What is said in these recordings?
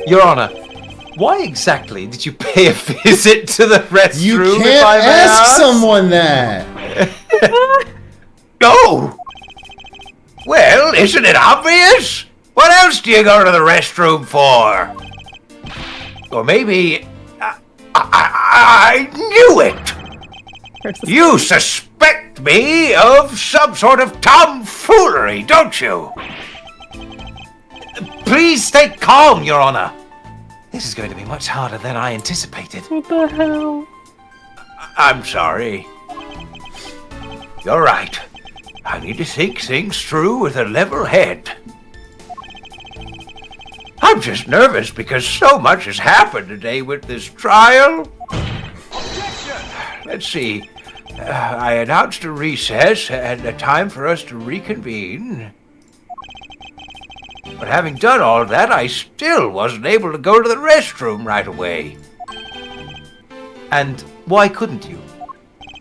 Your Honor, why exactly did you pay a visit to the restroom? You if can't I may ask someone that. No! Well, isn't it obvious? What else do you go to the restroom for? Or maybe... I knew it! You suspect me of some sort of tomfoolery, don't you? Please stay calm, Your Honor. This is going to be much harder than I anticipated. What the hell? I'm sorry. You're right. I need to think things through with a level head. I'm just nervous because so much has happened today with this trial. Let's see. I announced a recess and a time for us to reconvene. But having done all that, I still wasn't able to go to the restroom right away. And why couldn't you?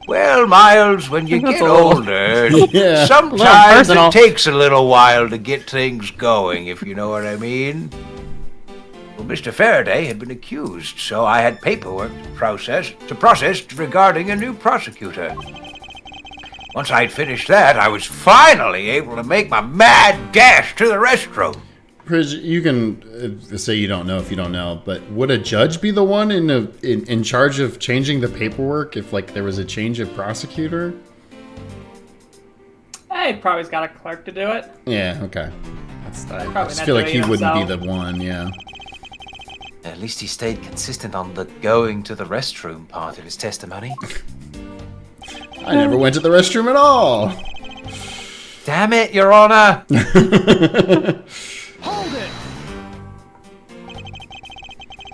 Well, Miles, when you get older, Yeah. sometimes personal. it takes a little while to get things going, if you know what I mean. Well, Mr. Faraday had been accused, so I had paperwork to process regarding a new prosecutor. Once I'd finished that, I was finally able to make my mad dash to the restroom. Pridge, you can say you don't know if you don't know, but would a judge be the one in charge of changing the paperwork if like there was a change of prosecutor? Hey, probably's got a clerk to do it. Yeah, okay. I Probably just not feel like doing he it wouldn't be himself. the one, yeah. At least he stayed consistent on the going to the restroom part of his testimony. I never went to the restroom at all. Damn it, Your Honor! Hold it!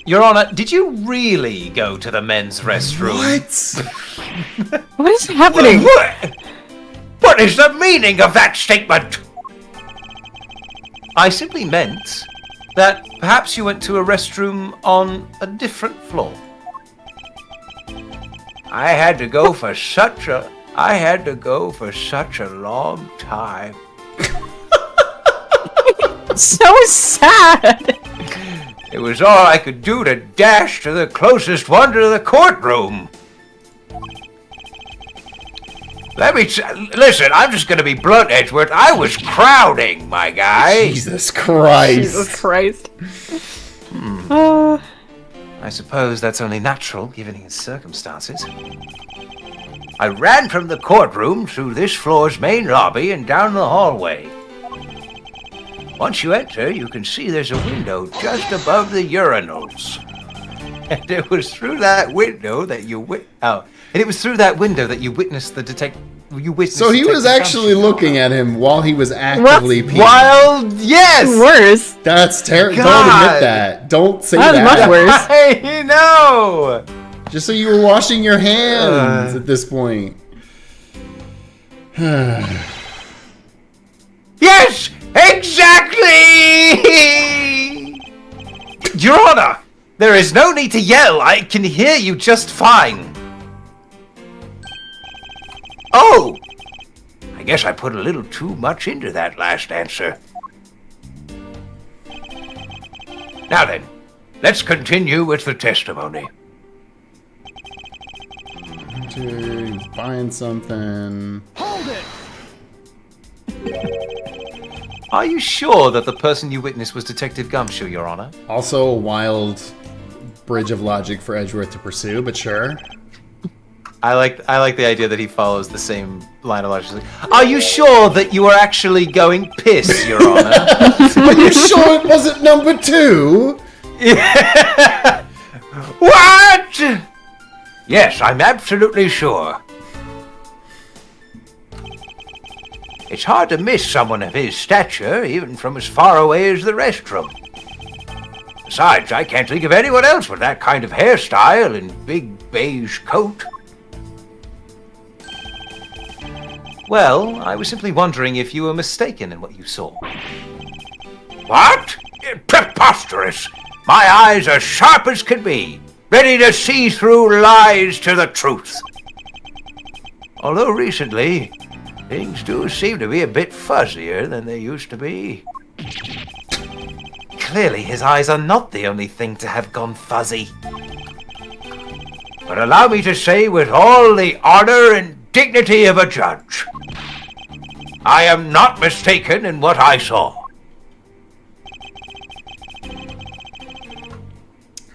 Your Honor, did you really go to the men's restroom? What? What is happening? What is the meaning of that statement? I simply meant that perhaps you went to a restroom on a different floor. I had to go for such a long time. So sad. It was all I could do to dash to the closest one to the courtroom. Listen, I'm just gonna be blunt, Edgeworth. I was crowding, my guy. Jesus Christ. Jesus Christ. I suppose that's only natural, given his circumstances. I ran from the courtroom through this floor's main lobby and down the hallway. Once you enter, you can see there's a window just above the urinals. And it was through that window that you witnessed the detective. So he was actually looking at him while he was actively peeing. Wild, yes! Worse. That's terrible. Don't God. admit that. Don't say That was that. much worse. I know! Just so you were washing your hands at this point. Yes, exactly! Your Honor, there is no need to yell. I can hear you just fine. Oh! I guess I put a little too much into that last answer. Now then, let's continue with the testimony. He's buying something. Hold it! Are you sure that the person you witnessed was Detective Gumshoe, Your Honor? Also a wild bridge of logic for Edgeworth to pursue, but sure. I like the idea that he follows the same line of logic. Are you sure that you were actually going piss, Your Honor? Are you sure it wasn't number 2? What? Yes, I'm absolutely sure. It's hard to miss someone of his stature, even from as far away as the restroom. Besides, I can't think of anyone else with that kind of hairstyle and big beige coat. Well, I was simply wondering if you were mistaken in what you saw. What? Preposterous! My eyes are sharp as can be, ready to see through lies to the truth. Although recently, things do seem to be a bit fuzzier than they used to be. clearly his eyes are not the only thing to have gone fuzzy. But allow me to say with all the honor and dignity of a judge, I am not mistaken in what I saw.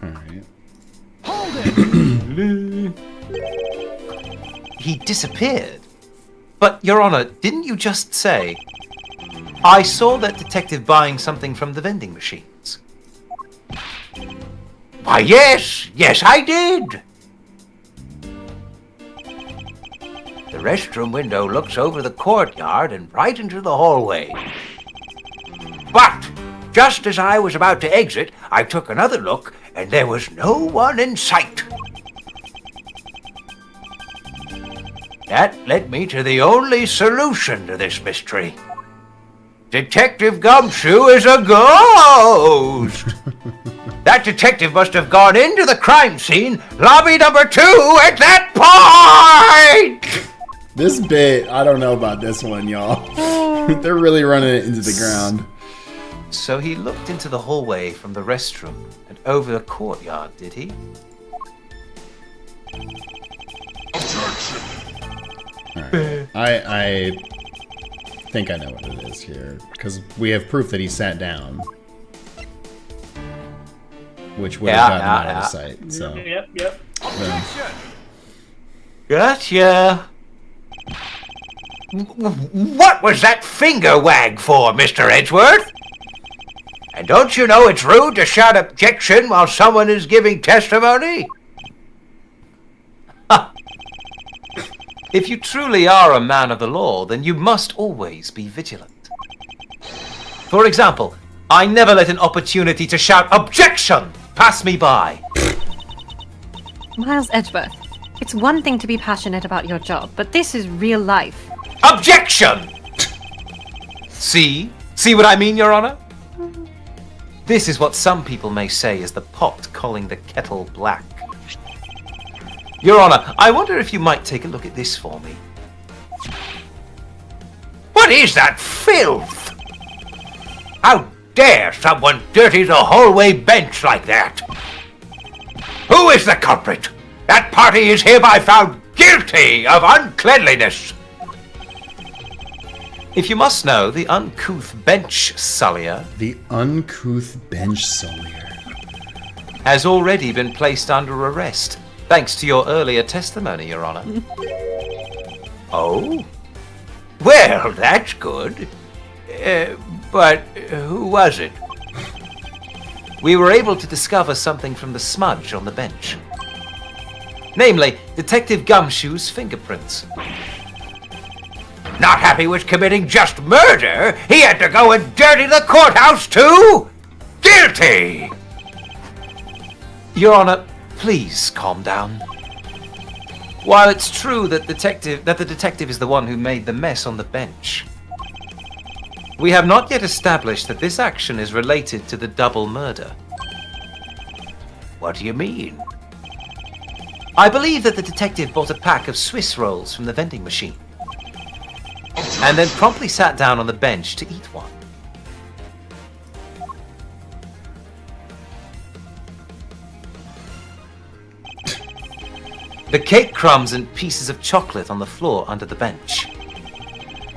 Alright. He disappeared. But, Your Honor, didn't you just say, I saw that detective buying something from the vending machines? Why, yes, I did. The restroom window looks over the courtyard and right into the hallway. But just as I was about to exit, I took another look and there was no one in sight. That led me to the only solution to this mystery. Detective Gumshoe is a ghost! That detective must have gone into the crime scene, lobby number 2, at that point! This bit, I don't know about this one, y'all. They're really running it into the ground. So he looked into the hallway from the restroom and over the courtyard, did he? Alright. I think I know what it is here, because we have proof that he sat down. Which would have gotten him out of sight, so... Yep. Gotcha! What was that finger wag for, Mr. Edgeworth? And don't you know it's rude to shout objection while someone is giving testimony? If you truly are a man of the law, then you must always be vigilant. For example, I never let an opportunity to shout objection pass me by. Miles Edgeworth, it's one thing to be passionate about your job, but this is real life. Objection! See? See what I mean, Your Honor? This is what some people may say is the pot calling the kettle black. Your Honor, I wonder if you might take a look at this for me. What is that filth? How dare someone dirty the hallway bench like that? Who is the culprit? That party is hereby found guilty of uncleanliness. If you must know, the uncouth bench sullier The uncouth bench sullier. has already been placed under arrest, thanks to your earlier testimony, Your Honor. Oh? Well, that's good. But who was it? We were able to discover something from the smudge on the bench. Namely, Detective Gumshoe's fingerprints. Not happy with committing just murder, he had to go and dirty the courthouse too? Guilty! Your Honor, please calm down. While it's true that the detective is the one who made the mess on the bench, we have not yet established that this action is related to the double murder. What do you mean? I believe that the detective bought a pack of Swiss rolls from the vending machine, and then promptly sat down on the bench to eat one. The cake crumbs and pieces of chocolate on the floor under the bench.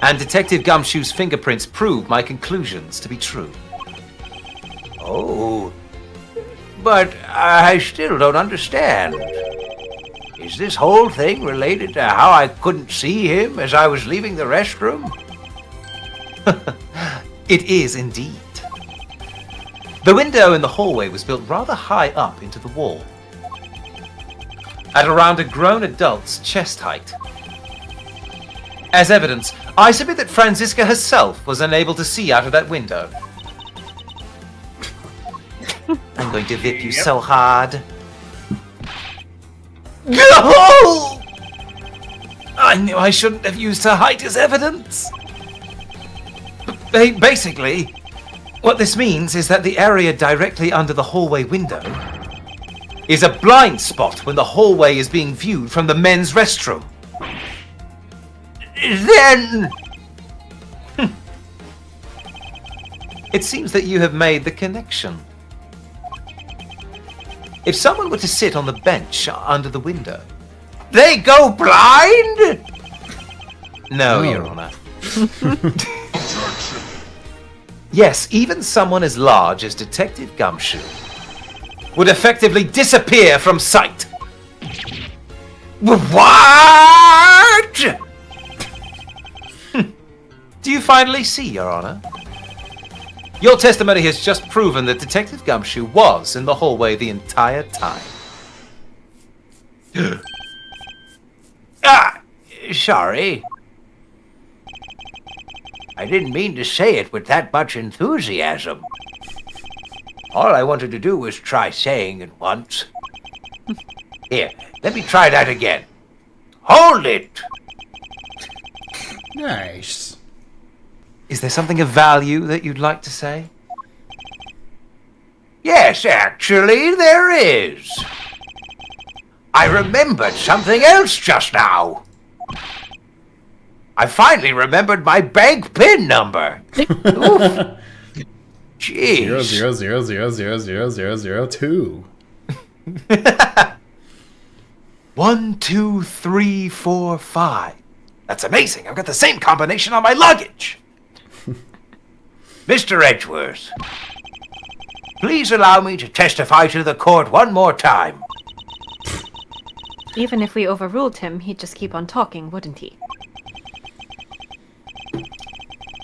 And Detective Gumshoe's fingerprints prove my conclusions to be true. Oh, but I still don't understand. Is this whole thing related to how I couldn't see him as I was leaving the restroom? It is indeed. The window in the hallway was built rather high up into the wall, at around a grown adult's chest height. As evidence, I submit that Franziska herself was unable to see out of that window. I'm going to whip you so hard. No! I knew I shouldn't have used her height as evidence. Basically, what this means is that the area directly under the hallway window is a blind spot when the hallway is being viewed from the men's restroom. Then... It seems that you have made the connection. If someone were to sit on the bench under the window... They go blind? No, Your Honor. Yes, even someone as large as Detective Gumshoe would effectively disappear from sight. What? Do you finally see, Your Honor? Your testimony has just proven that Detective Gumshoe was in the hallway the entire time. Sorry. I didn't mean to say it with that much enthusiasm. All I wanted to do was try saying it once. Here, let me try that again. Hold it! Nice. Is there something of value that you'd like to say? Yes, actually, there is. I remembered something else just now. I finally remembered my bank PIN number. Oof. Jeez. 000000002. 1, 2, 3, 4, 5. That's amazing. I've got the same combination on my luggage. Mr. Edgeworth, please allow me to testify to the court one more time. Even if we overruled him, he'd just keep on talking, wouldn't he?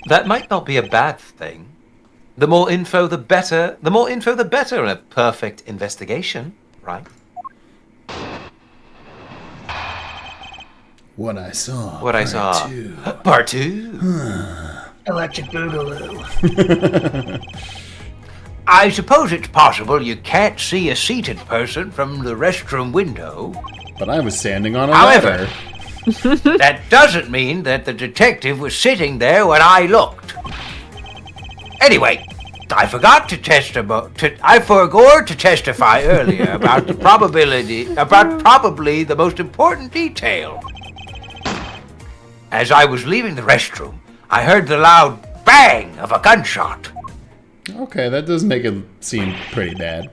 That might not be a bad thing. The more info, the better. The more info, the better in a perfect investigation, right? What I saw. What I part saw. two. Part 2. Electric Boogaloo. I suppose it's possible you can't see a seated person from the restroom window. But I was standing on a However, ladder. that doesn't mean that the detective was sitting there when I looked. Anyway, I forgot to I forgot to testify earlier about probably the most important detail. As I was leaving the restroom, I heard the loud bang of a gunshot. Okay, that does make it seem pretty bad.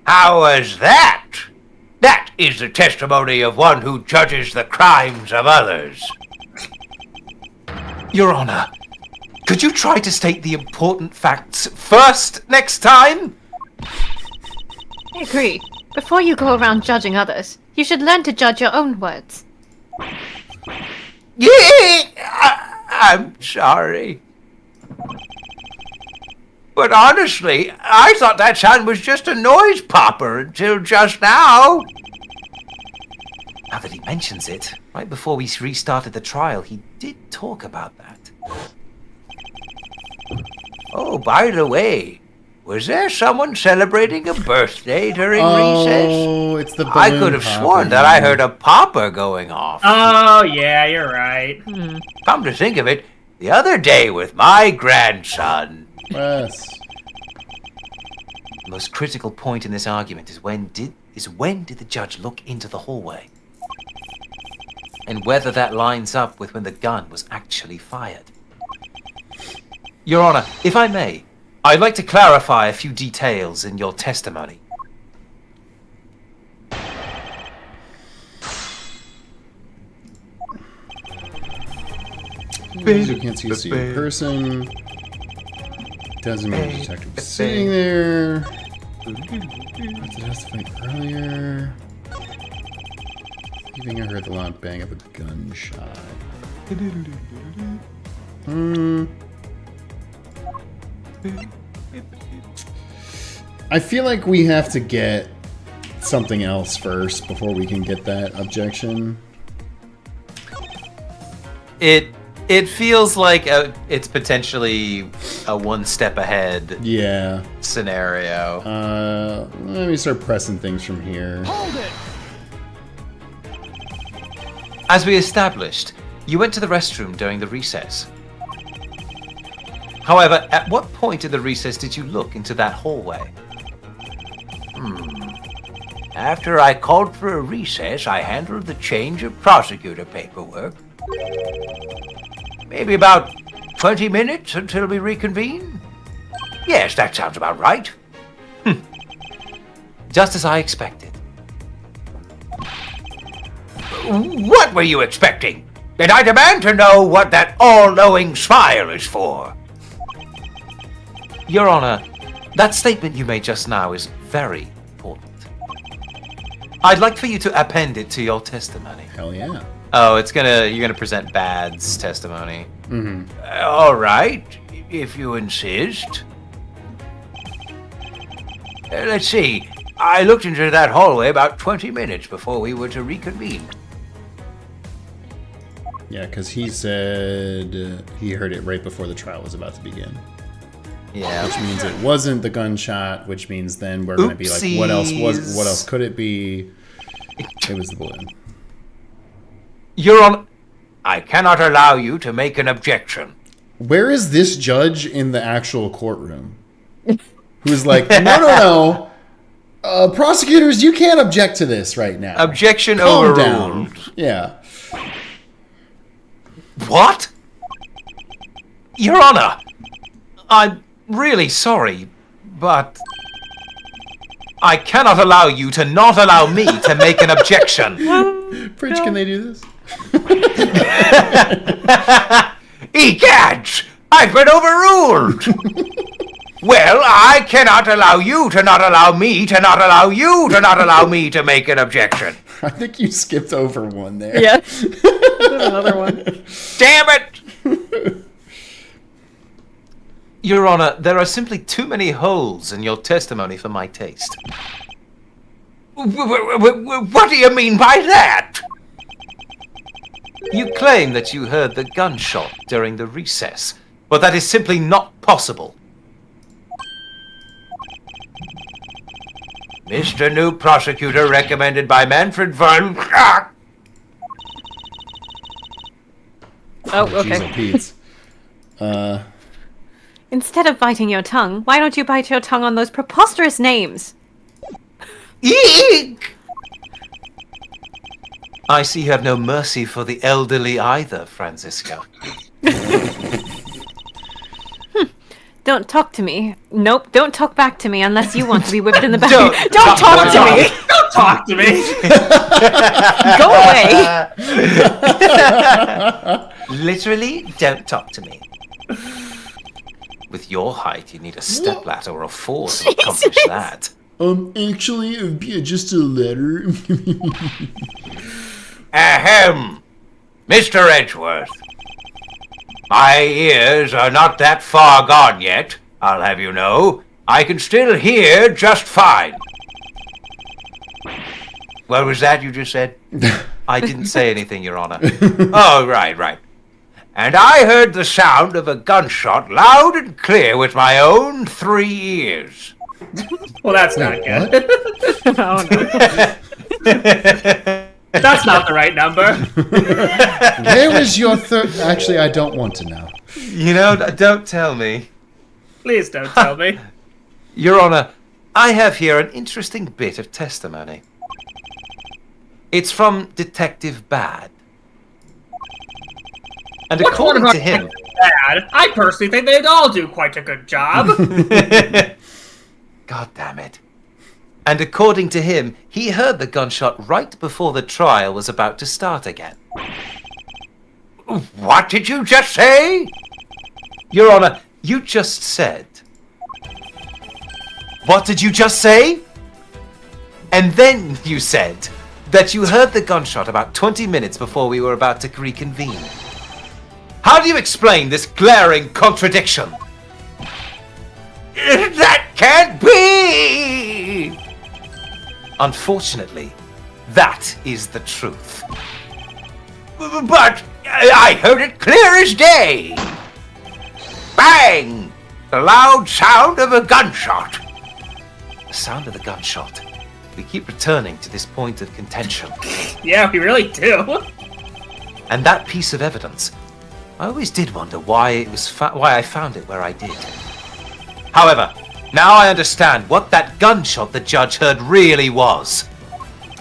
How was that? That is the testimony of one who judges the crimes of others. Your Honor, could you try to state the important facts first next time? I agree. Before you go around judging others, you should learn to judge your own words. I'm sorry. But honestly, I thought that sound was just a noise popper until just now. Now that he mentions it, right before we restarted the trial, he did talk about that. Oh, by the way, was there someone celebrating a birthday during recess? Oh, it's the balloon I could have sworn that I heard a popper going off. Oh, yeah, you're right. Come to think of it, the other day with my grandson. Yes. The most critical point in this argument is when did the judge look into the hallway? And whether that lines up with when the gun was actually fired. Your Honor, if I may, I'd like to clarify a few details in your testimony. You can't see a person. Doesn't mean the detective was sitting there. I testified earlier. I think I heard the loud bang of a gunshot. I feel like we have to get something else first before we can get that objection. It feels like it's potentially a one step ahead scenario. Let me start pressing things from here. As we established, you went to the restroom during the recess. However, at what point in the recess did you look into that hallway? After I called for a recess, I handled the change of prosecutor paperwork. Maybe about 20 minutes until we reconvene? Yes, that sounds about right. Just as I expected. What were you expecting? And I demand to know what that all-knowing smile is for. Your Honor, that statement you made just now is very important. I'd like for you to append it to your testimony. Hell yeah. Oh, you're gonna present Bad's testimony. All right, if you insist. Let's see. I looked into that hallway about 20 minutes before we were to reconvene. Yeah, because he said he heard it right before the trial was about to begin. Yeah. Which means it wasn't the gunshot, which means then we're going to be like, what else could it be? It was the balloon. Your Honor, I cannot allow you to make an objection. Where is this judge in the actual courtroom? Who's like, no. Prosecutors, you can't object to this right now. objection Calm overruled. down. Yeah. What? Your Honor, I'm really sorry, but I cannot allow you to not allow me to make an objection. Fridge, can they do this? Egads! I've been overruled! Well, I cannot allow you to not allow me to not allow you to not allow me to make an objection. I think you skipped over one there. Yeah. There's another one. Damn it! Your Honor, there are simply too many holes in your testimony for my taste. What do you mean by that? You claim that you heard the gunshot during the recess, but that is simply not possible. Mr. New Prosecutor recommended by Manfred von... Oh, okay. Jeez, Pete's. Instead of biting your tongue, why don't you bite your tongue on those preposterous names? Eek! I see you have no mercy for the elderly either, Francisco. Don't talk to me. Nope, don't talk back to me unless you want to be whipped in the back. Don't Don't talk to me! Don't talk to me. Go away! Literally, don't talk to me. With your height, you need a stepladder or a fall to accomplish that. Actually, it would be just a letter. Ahem! Mr. Edgeworth. My ears are not that far gone yet, I'll have you know. I can still hear just fine. What was that you just said? I didn't say anything, Your Honor. Oh, right. And I heard the sound of a gunshot loud and clear with my own 3 ears. Well, that's not What? good. That's not the right number. Where was your third? Actually, I don't want to know. You know, don't tell me. Please don't tell me. Your Honor, I have here an interesting bit of testimony. It's from Detective Bad. And What's one according of our to him... bad? I personally think they'd all do quite a good job. God damn it. And according to him, he heard the gunshot right before the trial was about to start again. What did you just say? Your Honor, you just said... What did you just say? And then you said that you heard the gunshot about 20 minutes before we were about to reconvene. How do you explain this glaring contradiction? That can't be! Unfortunately, that is the truth. But I heard it clear as day. Bang! The loud sound of a gunshot. The sound of the gunshot. We keep returning to this point of contention. Yeah, we really do. And that piece of evidence, I always did wonder why it was why I found it where I did. However, now I understand what that gunshot the judge heard really was.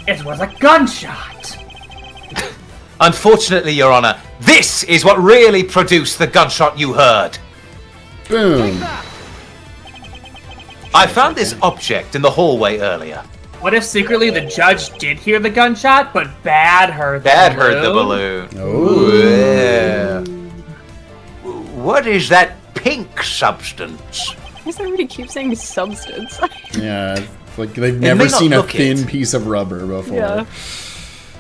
It was a gunshot. Unfortunately, Your Honor, This is what really produced the gunshot you heard. Boom. I found this object in the hallway earlier. What if secretly the judge did hear the gunshot, but Bad heard the Dad balloon? heard the balloon. Oh. Yeah. What is that pink substance? Why does everybody keep saying substance? Yeah, it's like they've may never not seen a look thin it. piece of rubber before. Yeah.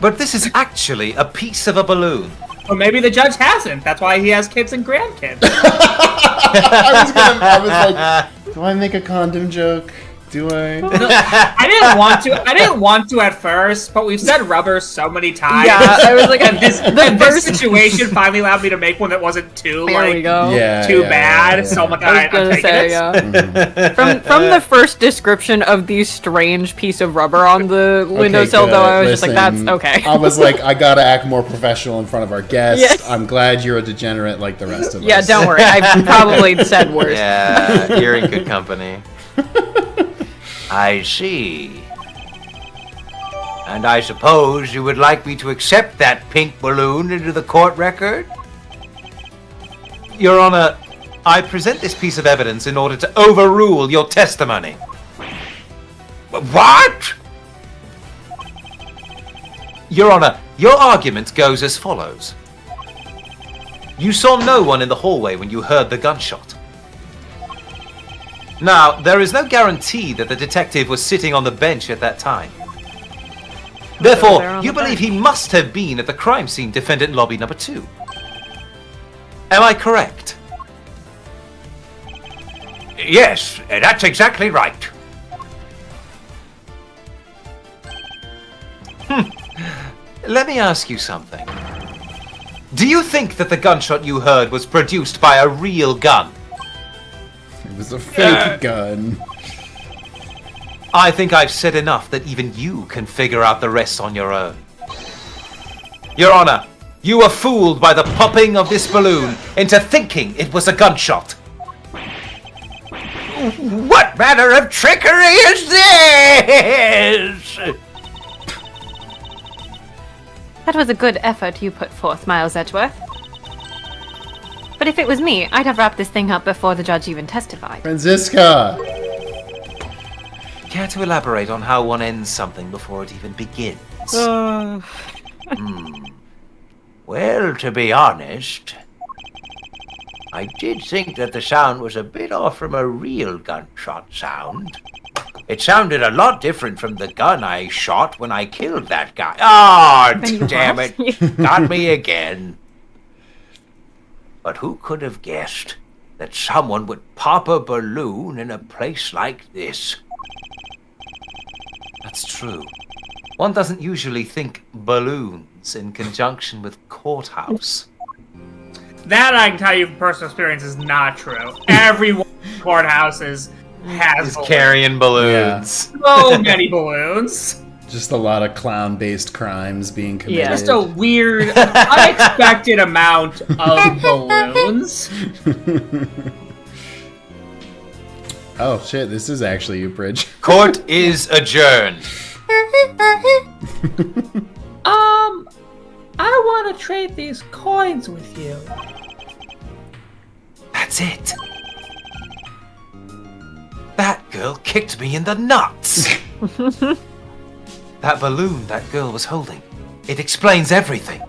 But this is actually a piece of a balloon. Or maybe the judge hasn't. That's why he has kids and grandkids. I was like, do I make a condom joke? Do I? I didn't want to at first, but we've said rubber so many times. Yeah, I was like, And this first- situation finally allowed me to make one that wasn't too There we go. Yeah. too yeah, bad. yeah, So I'm like, I was alright, I'm gonna taking say, it. yeah. From the first description of the strange piece of rubber on the windowsill, Okay, though, good. I was just like, Listen, that's okay. I was like, I gotta act more professional in front of our guests. Yes. I'm glad you're a degenerate like the rest of Yeah, us. don't worry. I probably said worse. Yeah, you're in good company. I see. And I suppose you would like me to accept that pink balloon into the court record? Your Honor, I present this piece of evidence in order to overrule your testimony. What? Your Honor, your argument goes as follows. You saw no one in the hallway when you heard the gunshot. Now, there is no guarantee that the detective was sitting on the bench at that time. there Therefore, on you the believe bench. he must have been at the crime scene defendant lobby number 2. Am I correct? Yes, that's exactly right. Let me ask you something. Do you think that the gunshot you heard was produced by a real gun? It was a fake gun. I think I've said enough that even you can figure out the rest on your own. Your Honor, you were fooled by the popping of this balloon into thinking it was a gunshot. What manner of trickery is this? That was a good effort you put forth, Miles Edgeworth. But if it was me, I'd have wrapped this thing up before the judge even testified. Franziska! Care to elaborate on how one ends something before it even begins? Well, to be honest, I did think that the sound was a bit off from a real gunshot sound. It sounded a lot different from the gun I shot when I killed that guy. Oh, damn it. Got me again. But who could have guessed that someone would pop a balloon in a place like this? That's true. One doesn't usually think balloons in conjunction with courthouse. That I can tell you from personal experience is not true. Every one of the courthouses has Is balloons. carrying balloons. So many balloons. Just a lot of clown-based crimes being committed. Yeah. Just a weird, unexpected amount of balloons. Oh shit, this is actually you, Bridge. Court is adjourned. I want to trade these coins with you. That's it. That girl kicked me in the nuts. That balloon that girl was holding. It explains everything.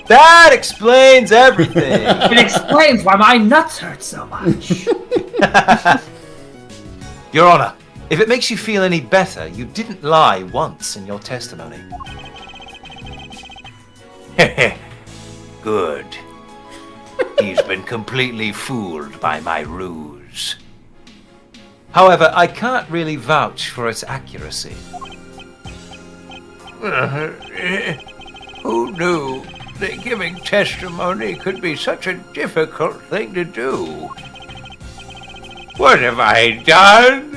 That explains everything. It explains why my nuts hurt so much. Your Honor, if it makes you feel any better, you didn't lie once in your testimony. Good. He's been completely fooled by my ruse. However, I can't really vouch for its accuracy. Who knew that giving testimony could be such a difficult thing to do? What have I done?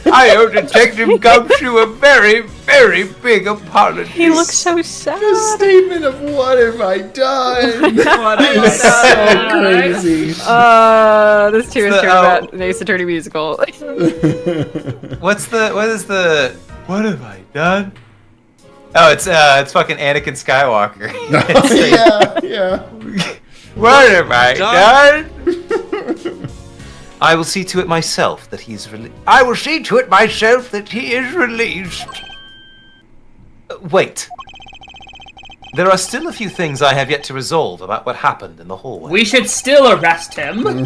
I owe Detective Gumshoe a very, very big apology. He looks so sad. The statement of what have I done? What have I It's so done? crazy. This too is The- true about an Ace Attorney musical. What have I done? Oh, it's fucking Anakin Skywalker. yeah. What have I done? I will see to it myself that he is released. I will see to it myself that he is released. Wait. There are still a few things I have yet to resolve about what happened in the hallway. We should still arrest him. Your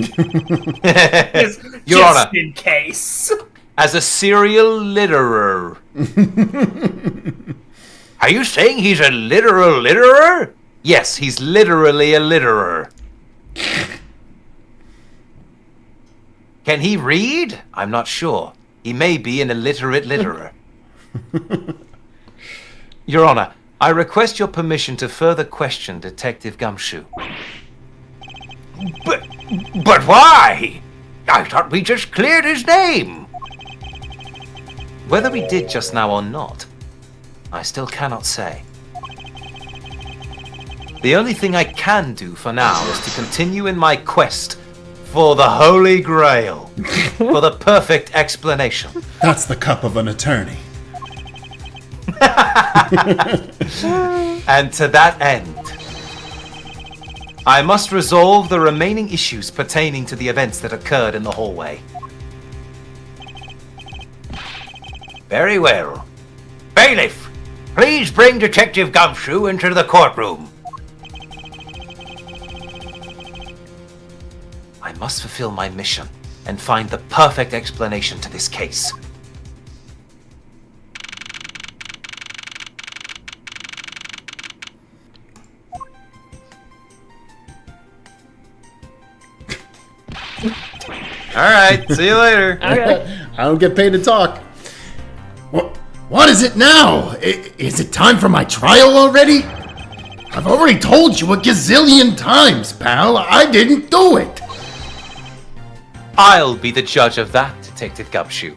just Honor, in case. as a serial litterer. Are you saying he's a literal litterer? Yes, he's literally a litterer. Can he read? I'm not sure. He may be an illiterate litterer. Your Honor, I request your permission to further question Detective Gumshoe. But why? I thought we just cleared his name. Whether we did just now or not, I still cannot say. The only thing I can do for now is to continue in my quest for the Holy Grail, for the perfect explanation. That's the cup of an attorney. And to that end, I must resolve the remaining issues pertaining to the events that occurred in the hallway. Very well. Bailiff, please bring Detective Gumshoe into the courtroom. I must fulfill my mission and find the perfect explanation to this case. Alright, see you later. I don't get paid to talk. What is it now? Is it time for my trial already? I've already told you a gazillion times, pal. I didn't do it. I'll be the judge of that, Detective Gumshoe.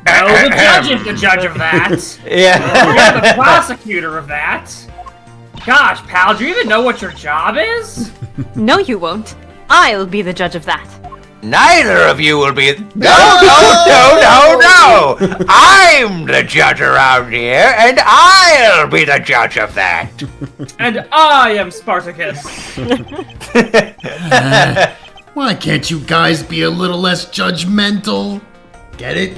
No, the judge is the judge of that. Yeah. You're the prosecutor of that. Gosh, pal, do you even know what your job is? No, you won't. I'll be the judge of that. Neither of you will be. No! I'm the judge around here, and I'll be the judge of that. And I am Spartacus. Why can't you guys be a little less judgmental? Get it?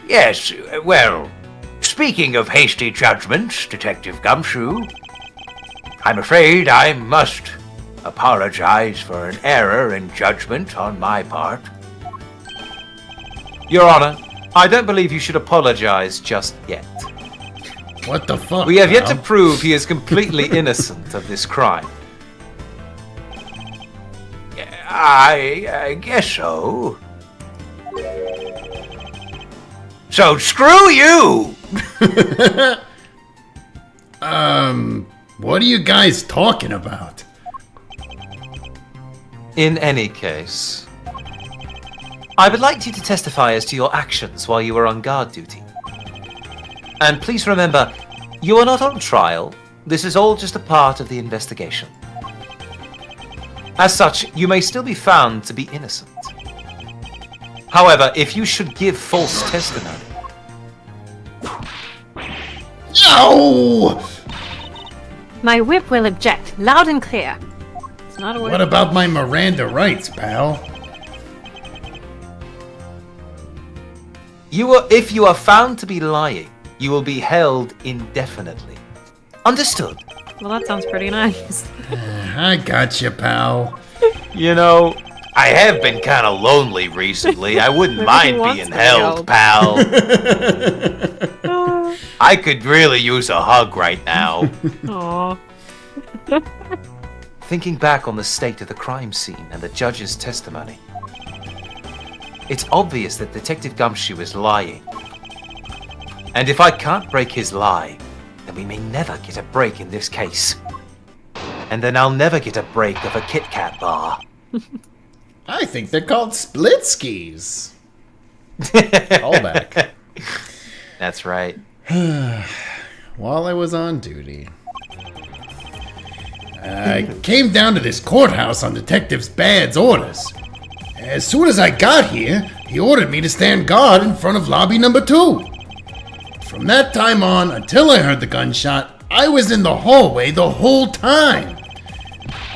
Yes, well, speaking of hasty judgments, Detective Gumshoe, I'm afraid I must apologize for an error in judgment on my part. Your Honor, I don't believe you should apologize just yet. What the fuck? We have yet to pal? prove he is completely innocent of this crime. I guess so. So screw you! What are you guys talking about? In any case, I would like you to testify as to your actions while you were on guard duty. And please remember, you are not on trial. This is all just a part of the investigation. As such, you may still be found to be innocent. However, if you should give false testimony... No! My whip will object, loud and clear. It's not a word. What about my Miranda rights, pal? If you are found to be lying, you will be held indefinitely. Understood? Well, that sounds pretty nice. I got you, pal. You know, I have been kind of lonely recently. I wouldn't Maybe mind he wants being to be held, held. pal. I could really use a hug right now. Aww. Thinking back on the state of the crime scene and the judge's testimony, it's obvious that Detective Gumshoe is lying. And if I can't break his lie, then we may never get a break in this case. And then I'll never get a break of a Kit Kat bar. I think they're called split skis. Callback. That's right. While I was on duty, I came down to this courthouse on Detective Bad's orders. As soon as I got here, he ordered me to stand guard in front of lobby number 2. From that time on, until I heard the gunshot, I was in the hallway the whole time.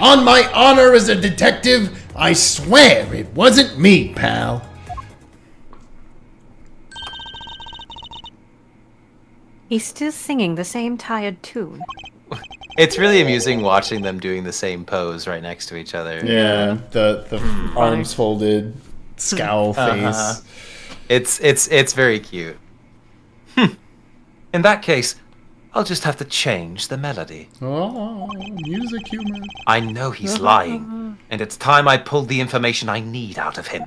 On my honor as a detective, I swear it wasn't me, pal. He's still singing the same tired tune. It's really amusing watching them doing the same pose right next to each other. Yeah, the arms folded, scowl face. It's very cute. In that case, I'll just have to change the melody. Oh, music humor. I know he's lying, and it's time I pulled the information I need out of him.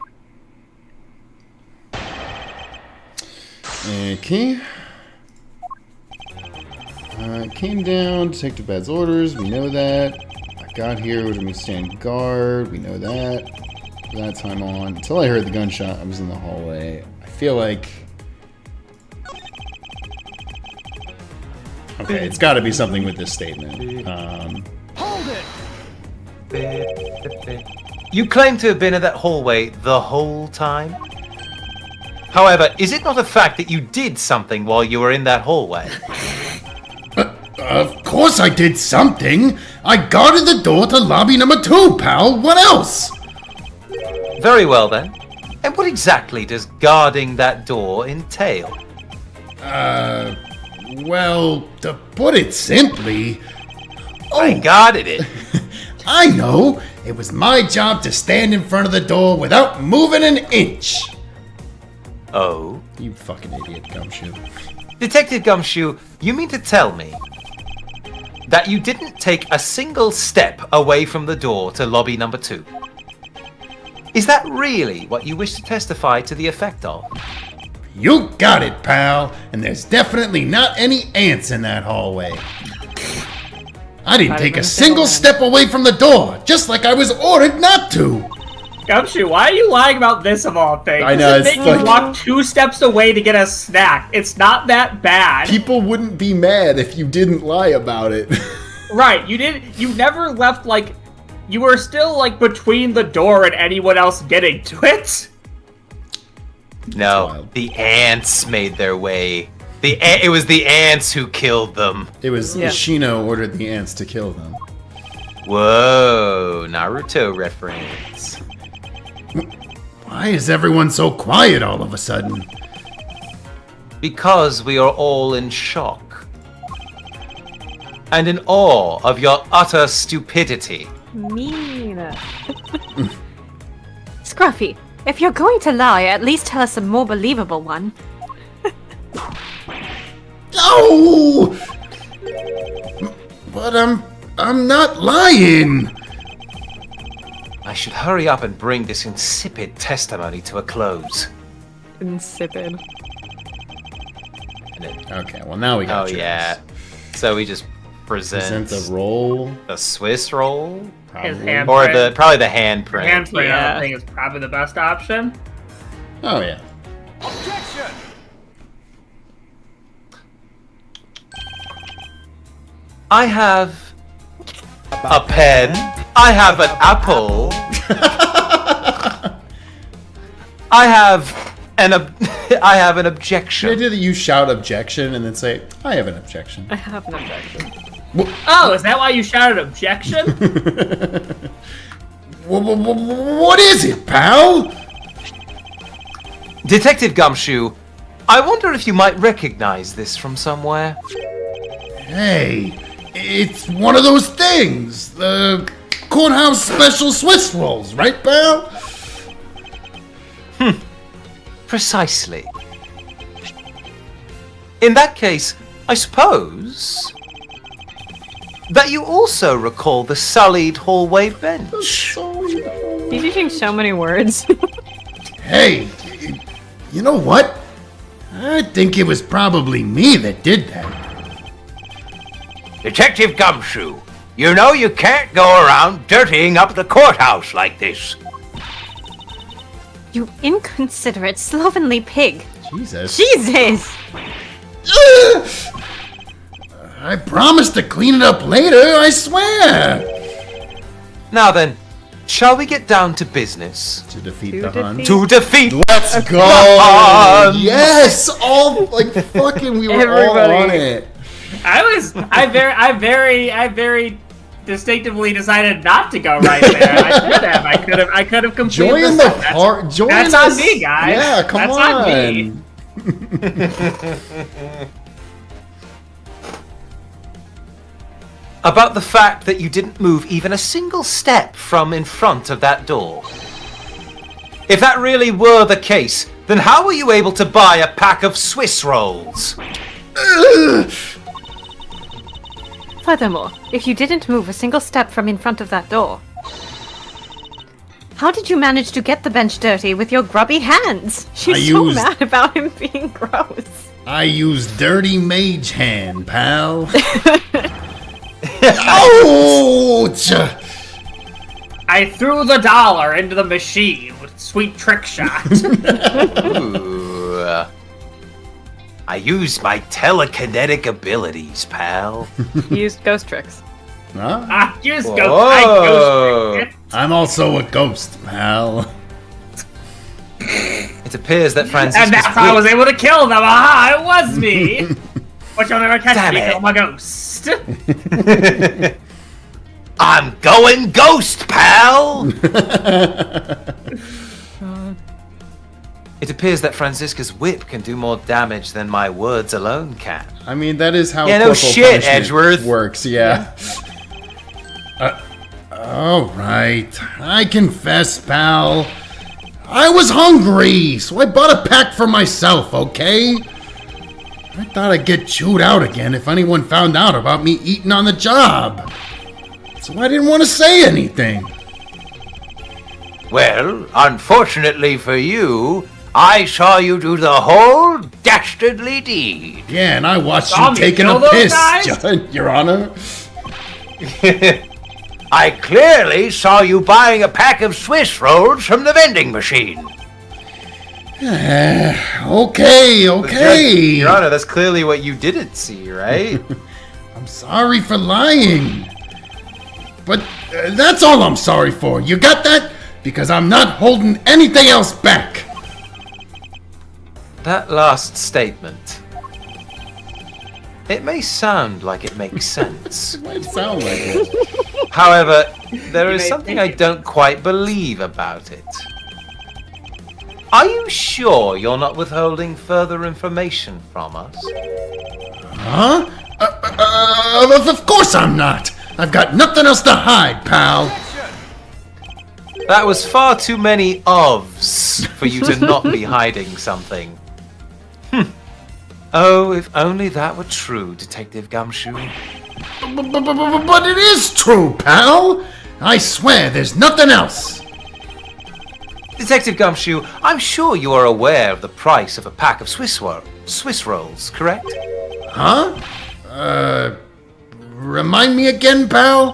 Okay. Came down, Detective Bad's orders, we know that. I got here, ordered me to stand guard, we know that. That time on. Until I heard the gunshot, I was in the hallway. I feel like... Okay, it's gotta be something with this statement. Hold it! You claim to have been in that hallway the whole time? However, is it not a fact that you did something while you were in that hallway? Of course I did something! I guarded the door to lobby number 2, pal! What else? Very well then. And what exactly does guarding that door entail? Well, to put it simply... I guarded it. I know! It was my job to stand in front of the door without moving an inch! Oh? You fucking idiot, Gumshoe. Detective Gumshoe, you mean to tell me that you didn't take a single step away from the door to lobby number 2? Is that really what you wish to testify to the effect of? You got it, pal! And there's definitely not any ants in that hallway. I didn't take a single step away from the door, just like I was ordered not to! Gumshoe, why are you lying about this of all things? I know, This is it's making like- you walk 2 steps away to get a snack. It's not that bad. People wouldn't be mad if you didn't lie about it. Right, you never left, like, you were still, like, between the door and anyone else getting to it. No, wild. the ants made their way. It was the ants who killed them. It was Ishino ordered the ants to kill them. Whoa, Naruto reference. Why is everyone so quiet all of a sudden? Because we are all in shock. And in awe of your utter stupidity. Mean. Scruffy, if you're going to lie, at least tell us a more believable one. Oh! But I'm not lying. I should hurry up and bring this insipid testimony to a close. Insipid. And then, Okay, well now we got yours. yeah. So we just present Present the roll. the Swiss roll? His Probably. hand Or print. probably the handprint. Handprint, I Yeah. don't think is probably the best option. Oh yeah. I have a pen. I have an apple. I have an The objection. idea that you shout objection and then say, I have an objection. I have an objection. Oh, is that why you shouted objection? What is it, pal? Detective Gumshoe, I wonder if you might recognize this from somewhere. Hey, it's one of those things. The courthouse special Swiss rolls, right, pal? Precisely. In that case, I suppose that you also recall the sullied hallway bench. He's using so many words. Hey, you know what? I think it was probably me that did that. Detective Gumshoe, you know you can't go around dirtying up the courthouse like this. You inconsiderate, slovenly pig. Jesus. Jesus! I promised to clean it up later, I swear. Now then, shall we get down to business? To defeat To the Hun. defeat- To defeat Let's go! Hun! Yes! All, like, fucking, we were Everybody. all on it. I very distinctively decided not to go right there. I could have completed Join this. the part. Join That's us. on me, guys. Yeah, come That's on. on me. about the fact that you didn't move even a single step from in front of that door. If that really were the case, then how were you able to buy a pack of Swiss rolls? Furthermore, if you didn't move a single step from in front of that door, how did you manage to get the bench dirty with your grubby hands? She's so mad about him being gross. I use dirty mage hand, pal. Ouch! I threw the dollar into the machine with sweet trick shot. Ooh. I used my telekinetic abilities, pal. He used ghost tricks. Huh? I just Whoa. go. I ghost trick it. I'm also a ghost, pal. It appears that Franciscus And that's how I was able to kill them. Aha! It was me. But you'll never catch Damn me. it. I'm a ghost. I'm going ghost, pal! It appears that Francisca's whip can do more damage than my words alone can. I mean, that is how Yeah, no corporal shit, punishment Edgeworth. works, yeah. Alright, I confess, pal. I was hungry, so I bought a pack for myself, okay? I thought I'd get chewed out again if anyone found out about me eating on the job. So I didn't want to say anything. Well, unfortunately for you, I saw you do the whole dastardly deed. Yeah, and I watched Saw you me taking kill a those piss, guys? Your Honor. I clearly saw you buying a pack of Swiss rolls from the vending machine. Okay. Your Honor, that's clearly what you didn't see, right? I'm sorry for lying. But that's all I'm sorry for. You got that? Because I'm not holding anything else back. That last statement. It may sound like it makes sense. It might sound like it. However, there is may something think I don't quite believe about it. Are you sure you're not withholding further information from us? Huh? Of course I'm not. I've got nothing else to hide, pal. That was far too many ofs for you to not be hiding something. Oh, if only that were true, Detective Gumshoe. But it is true, pal. I swear there's nothing else. Detective Gumshoe, I'm sure you are aware of the price of a pack of Swiss rolls, correct? Huh? Remind me again, pal?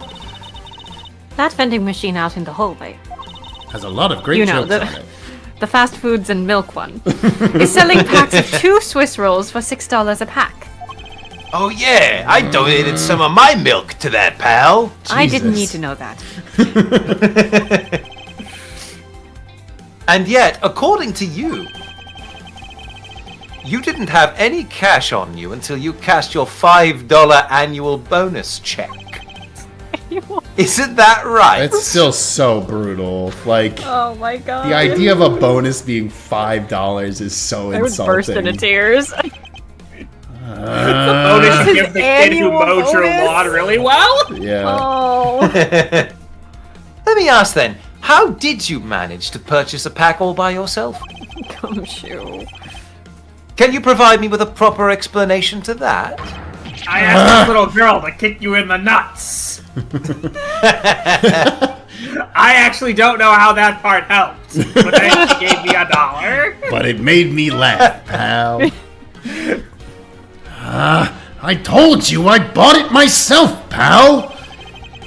That vending machine out in the hallway, Has a lot of great you know, jokes on it. the fast foods and milk one, is selling packs of 2 Swiss rolls for $6 a pack. Oh yeah, I donated some of my milk to that, pal. I didn't need Jesus. to know that. And yet, according to you, you didn't have any cash on you until you cashed your $5 annual bonus check. Isn't that right? It's still so brutal. Like, Oh my god. the idea of a bonus being $5 is so I would insulting. burst into tears. Bonus to give the kid who annual mowed your bonus? lawn really well. Yeah. Oh. Let me ask then, how did you manage to purchase a pack all by yourself? Gumshoe. Can you provide me with a proper explanation to that? I asked this little girl to kick you in the nuts. I actually don't know how that part helped, but then she gave me $1. But it made me laugh, pal. I told you I bought it myself, pal.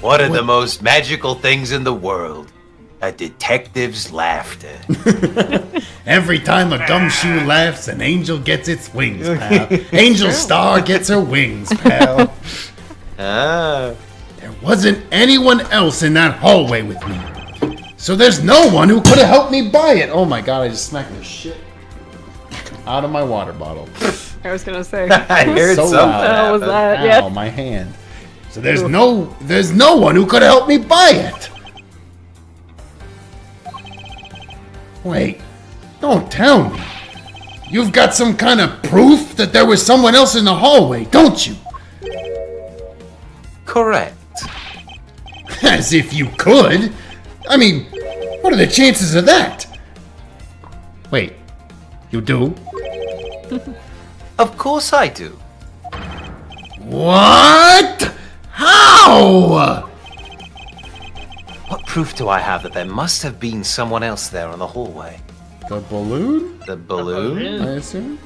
One of the most magical things in the world. A detective's laughter. Every time a gumshoe laughs, an angel gets its wings, pal. Angel Star gets her wings, pal. Ah. There wasn't anyone else in that hallway with me. So there's no one who could have helped me buy it. Oh my god, I just smacked the shit out of my water bottle. I was gonna say. I heard So something. loud. How was happen. that? Ow, Yeah. my hand. So there's no one who could have helped me buy it. Wait, don't tell me. You've got some kind of proof that there was someone else in the hallway, don't you? Correct. As if you could. I mean, what are the chances of that? Wait, you do? Of course I do. What? How? What proof do I have that there must have been someone else there in the hallway? The balloon? The balloon? I assume?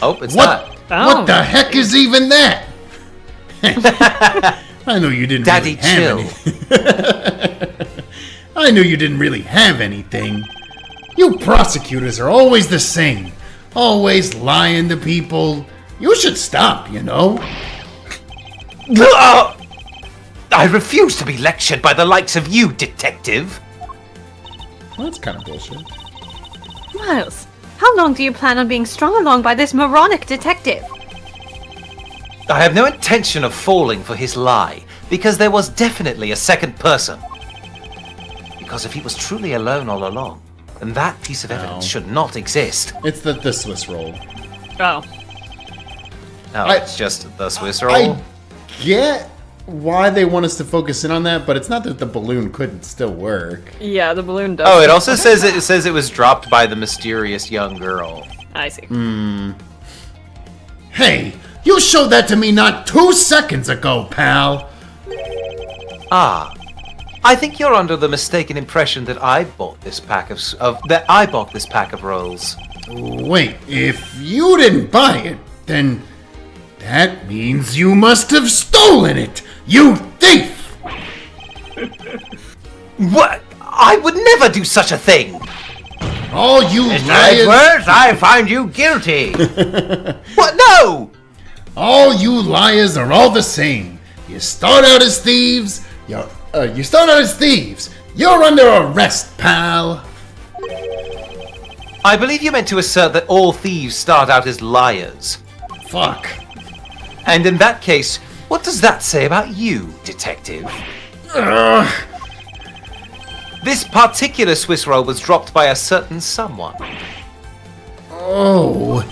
Oh, it's What? not. What the heck is even that? I know you didn't Daddy, really have any. I knew you didn't really have anything. You prosecutors are always the same. Always lying to people. You should stop, you know? I refuse to be lectured by the likes of you, detective. Well, that's kind of bullshit. Miles, how long do you plan on being strung along by this moronic detective? I have no intention of falling for his lie, because there was definitely a second person. Because if he was truly alone all along, then that piece of evidence should not exist. It's the Swiss roll. Oh. Oh, it's just the Swiss roll? I get why they want us to focus in on that, but it's not that the balloon couldn't still work. Yeah, the balloon does. Oh, it also says it was dropped by the mysterious young girl. I see. Hey, you showed that to me not 2 seconds ago, pal. Ah, I think you're under the mistaken impression that I bought this pack of rolls. Wait, if you didn't buy it, then that means you must have stolen it, you thief! What? I would never do such a thing. All you Mr. liars, Edgeworth, I find you guilty. What? No! all you liars are all the same. You start out as thieves. You're under arrest, pal. I believe you meant to assert that all thieves start out as liars. Fuck. And in that case, what does that say about you, detective? This particular Swiss roll was dropped by a certain someone. Oh.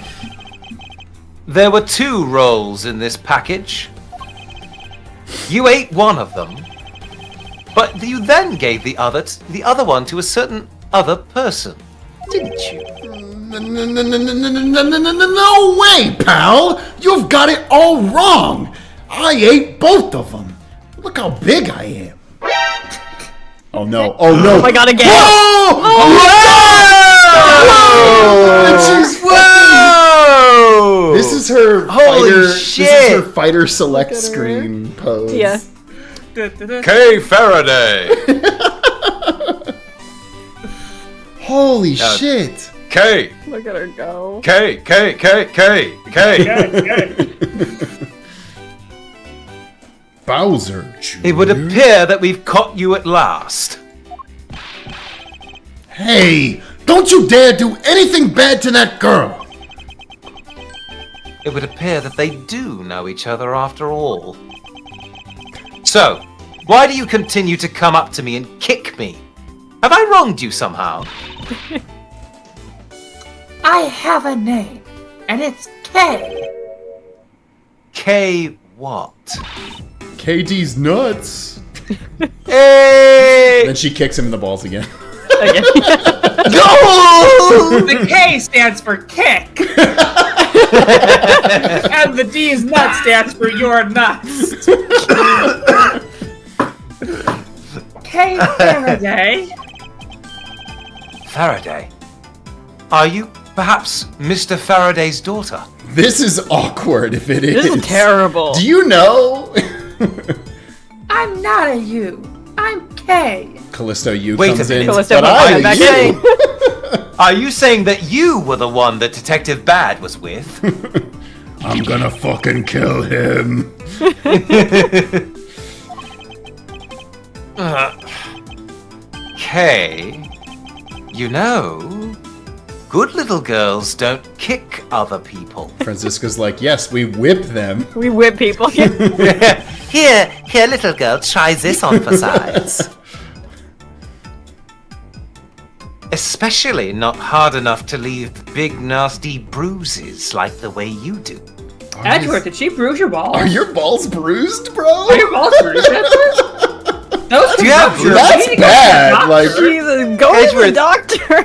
There were 2 rolls in this package. You ate one of them, but you then gave the other one to a certain other person, didn't you? No way, pal! You've got it all wrong! I ate both of them! Look how big I am! Oh no, oh no! Oh my god, again! Whoa! Oh, she's Whoa! This is her Holy fighter. This shit! is her fighter select screen pose. Yeah. Kay Faraday! Holy shit! Kay! Look at her go. Kay! Bowser Jr. It would appear that we've caught you at last. Hey! Don't you dare do anything bad to that girl! It would appear that they do know each other after all. So, why do you continue to come up to me and kick me? Have I wronged you somehow? I have a name, and it's Kay. Kay what? KD's nuts! Hey! Then she kicks him in the balls again. Again. Go! The K stands for kick. And the D's nut stands for your nuts. Kay Faraday. Faraday? Are you perhaps Mr. Faraday's daughter? This is awkward if it is. This is terrible. Do you know? I'm not a you. I'm Kay. Callisto U Wait a comes minute. in. Callisto, but I'm I'm back you. Are you saying that you were the one that Detective Bad was with? I'm gonna fucking kill him. Kay, you know, good little girls don't kick other people. Francisca's like, yes, we whip them. We whip people. Here, little girl, try this on for size. Especially not hard enough to leave big nasty bruises like the way you do. Edgeworth, did she bruise your balls? Are your balls bruised, bro? Are your balls bruised, Edgeworth? Those Do you have That's bad. Like, Jesus, go to the doctor.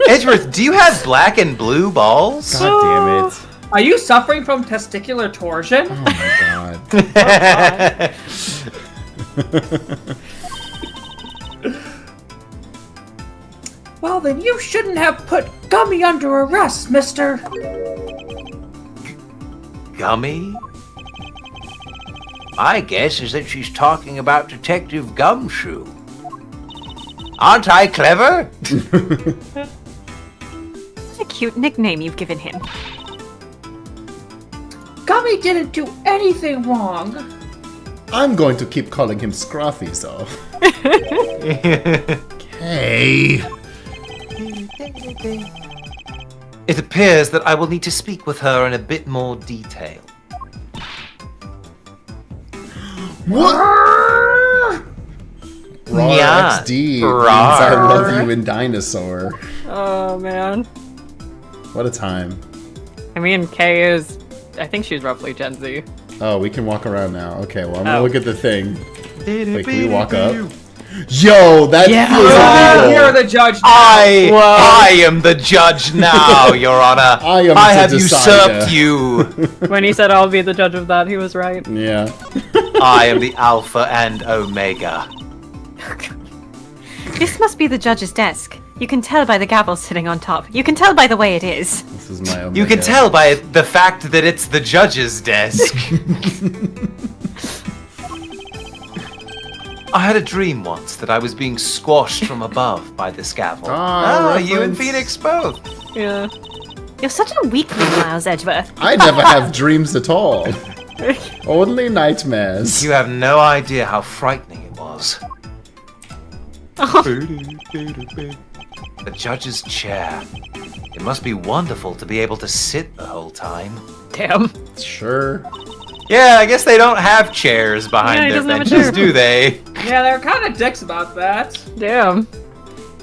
Edgeworth, do you have black and blue balls? God damn it. Are you suffering from testicular torsion? Oh my god. Well, then you shouldn't have put Gummy under arrest, mister. Gummy? My guess is that she's talking about Detective Gumshoe. Aren't I clever? What a cute nickname you've given him. Gummy didn't do anything wrong. I'm going to keep calling him Scruffy, so. Hey. It appears that I will need to speak with her in a bit more detail. What? Raw Yeah, XD means rawr. I love you in Dinosaur. Oh man. What a time. I mean, Kay is. I think she's roughly Gen Z. Oh, we can walk around now. Okay, well, I'm gonna Oh. look at the thing. Wait, can we walk up? Yo, that Yeah. feels illegal. You're the judge. I am the judge now, Your Honor. I am have the decider. usurped you. When he said I'll be the judge of that, he was right. Yeah. I am the Alpha and Omega. This must be the judge's desk. You can tell by the gavel sitting on top. You can tell by the way it is. This is my You can tell by the fact that it's the judge's desk. I had a dream once that I was being squashed from above by this gavel. You and reference. Phoenix both. Yeah. You're such a weakling, Miles Edgeworth. I never have dreams at all. Only nightmares. You have no idea how frightening it was. The judge's chair. It must be wonderful to be able to sit the whole time. Damn. Sure. Yeah, I guess they don't have chairs Yeah, behind he their doesn't have a benches, chair. do they? Yeah, they're kind of dicks about that. Damn.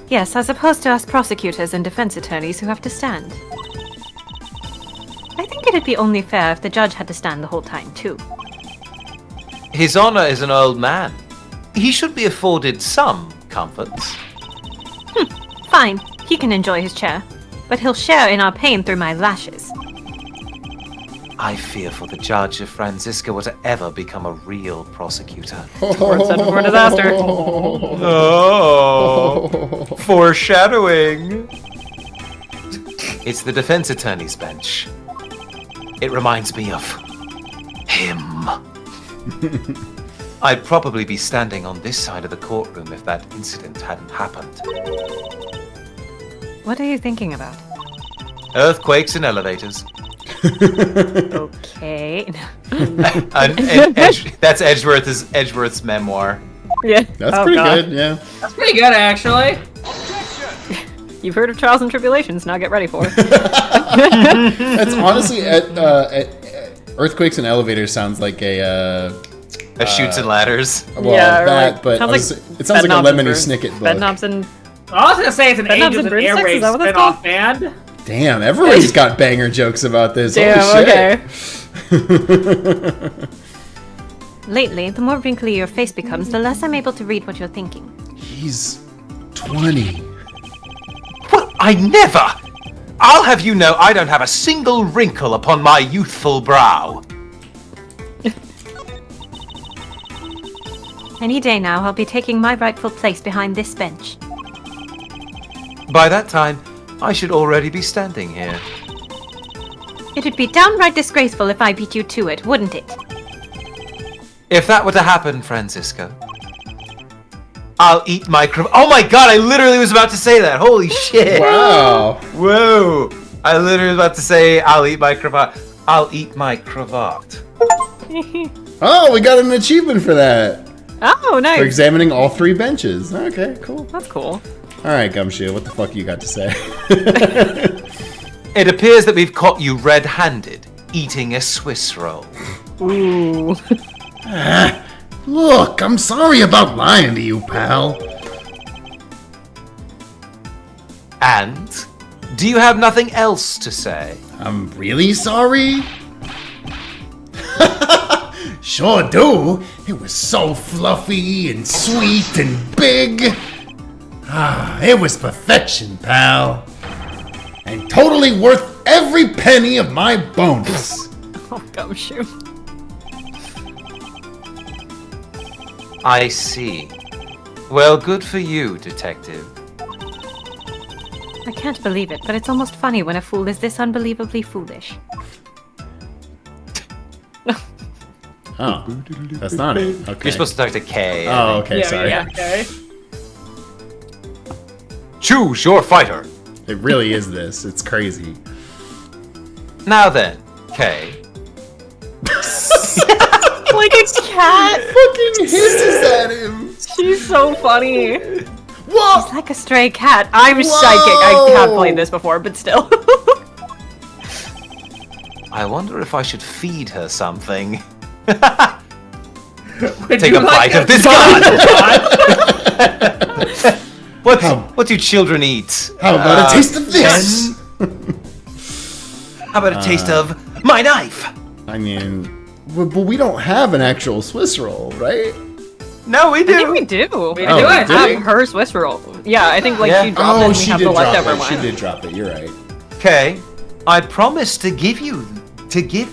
Yes, as opposed to us prosecutors and defense attorneys who have to stand. I think it'd be only fair if the judge had to stand the whole time, too. His Honor is an old man. He should be afforded some comforts. Fine, he can enjoy his chair. But he'll share in our pain through my lashes. I fear for the judge if Franziska were to ever become a real prosecutor. Word said before disaster. Oh, foreshadowing. It's the defense attorney's bench. It reminds me of him. I'd probably be standing on this side of the courtroom if that incident hadn't happened. What are you thinking about? Earthquakes and elevators. Okay. That's Edgeworth's memoir. Yeah. That's Oh, pretty God. good, yeah. That's pretty good, actually. You've heard of trials and tribulations, now get ready for it. It's honestly, earthquakes and elevators sounds like a Shoots and ladders. well, Yeah, or that, like- but sounds I was- like it sounds like a Bedknobs and Lemony Broom- Snicket book. Bedknobs and I was gonna say it's an Bedknobs Angels and and Broomsticks, Airwaves is that what that's spin-off band. Damn, everybody's got banger jokes about this. damn, Holy shit. okay. Lately, the more wrinkly your face becomes, the less I'm able to read what you're thinking. He's 20. Well, I never! I'll have you know I don't have a single wrinkle upon my youthful brow. Any day now, I'll be taking my rightful place behind this bench. By that time, I should already be standing here. It'd be downright disgraceful if I beat you to it, wouldn't it? If that were to happen, Francisco, I'll eat my Oh my god, I literally was about to say that. Holy shit. Wow. Whoa. I literally was about to say I'll eat my cravat. I'll eat my cravat. Oh, we got an achievement for that. Oh, nice. For examining all 3 benches. Okay, cool. That's cool. Alright, Gumshoe, what the fuck you got to say? It appears that we've caught you red-handed, eating a Swiss roll. Ooh. Look, I'm sorry about lying to you, pal. And? Do you have nothing else to say? I'm really sorry? Sure do. It was so fluffy and sweet and big. It was perfection, pal. And totally worth every penny of my bonus. Oh, Gumshoe. I see. Well, good for you, detective. I can't believe it, but it's almost funny when a fool is this unbelievably foolish. Oh, that's not it. Okay. You're supposed to talk to Kay. Oh, okay, Yeah, sorry. yeah, okay. Choose your fighter. It really is this. It's crazy. Now then, Kay. Like a cat. Fucking hisses at him. She's so funny. Whoa! It's like a stray cat. I'm psychic. I have played this before, but still. I wonder if I should feed her something. Would Take you a like bite of this gun. What How- do children eat? How about a taste of this? How about a taste of my knife? I mean, but we don't have an actual Swiss roll, right? No, we I think do. we do. We Oh, do we it. do? Have her Swiss roll. Yeah, I think like Yeah. she dropped it and we have the leftover one. She did drop it. You're right. Okay, I promise to give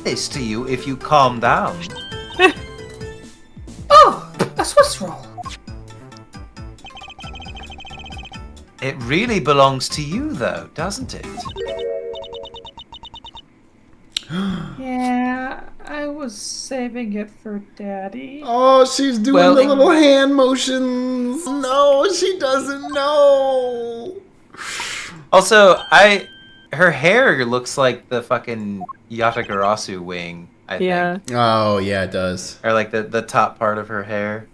this to you if you calm down. Oh, a Swiss roll. It really belongs to you, though, doesn't it? Yeah, I was saving it for Daddy. Oh, she's doing Well, the it- little hand motions. No, she doesn't know. Also, her hair looks like the fucking Yatagarasu wing, I think. Yeah. Oh, yeah, it does. Or like the top part of her hair.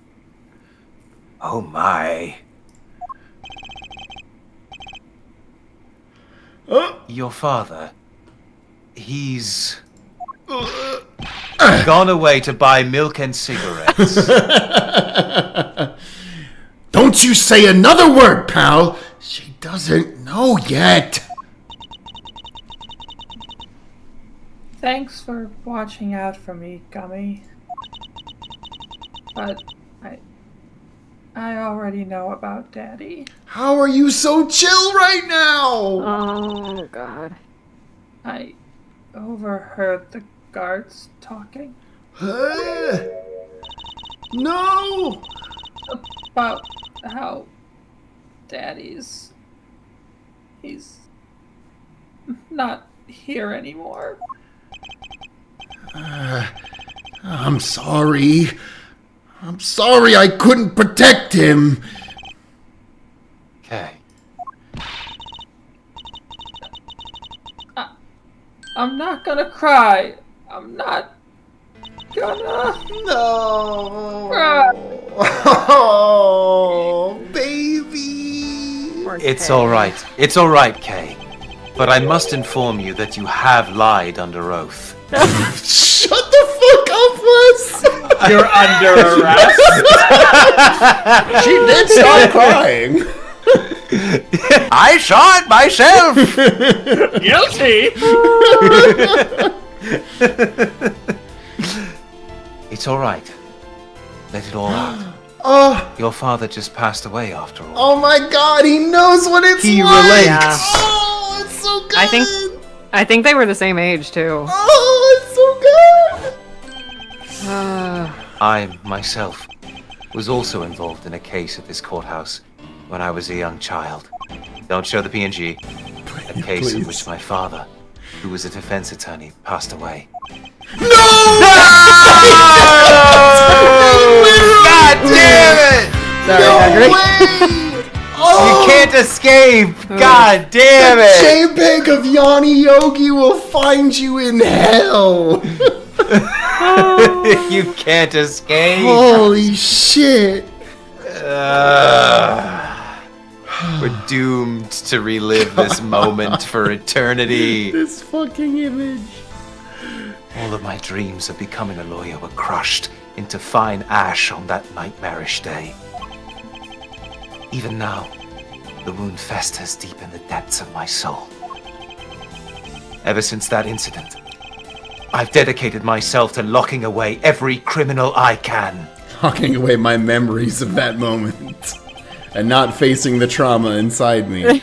Oh my. Oh. Your father. He's gone away to buy milk and cigarettes. Don't you say another word, pal. She doesn't know yet. Thanks for watching out for me, Gummy. But I already know about Daddy. How are you so chill right now? Oh god. I overheard the guards talking No. about how Daddy's... he's not here anymore. I'm sorry. I'm sorry I couldn't protect him. Okay. I'm not gonna cry. I'm not gonna... No. cry. Oh, baby. It's alright. It's alright, Kay. But I must inform you that you have lied under oath. Shut the fuck up, Wes. You're under arrest. She did start crying. I saw it myself! Guilty. It's alright. Let it all out. Oh, Your father just passed away after all. oh my God, he knows what it's He like. relates. Yeah. Oh, it's so good. I think they were the same age too. Oh, it's so good. I, myself, was also involved in a case at this courthouse when I was a young child. Don't show the PNG. A case in which my father, who was a defense attorney, passed away. God damn it! No way. Oh, You can't escape! God damn it! JPEG of Yanni Yogi will find you in hell. You can't escape. Holy shit. We're doomed to relive this moment for eternity. This fucking image. All of my dreams of becoming a lawyer were crushed into fine ash on that nightmarish day. Even now, the wound festers deep in the depths of my soul. Ever since that incident, I've dedicated myself to locking away every criminal I can. Locking away my memories of that moment. And not facing the trauma inside me.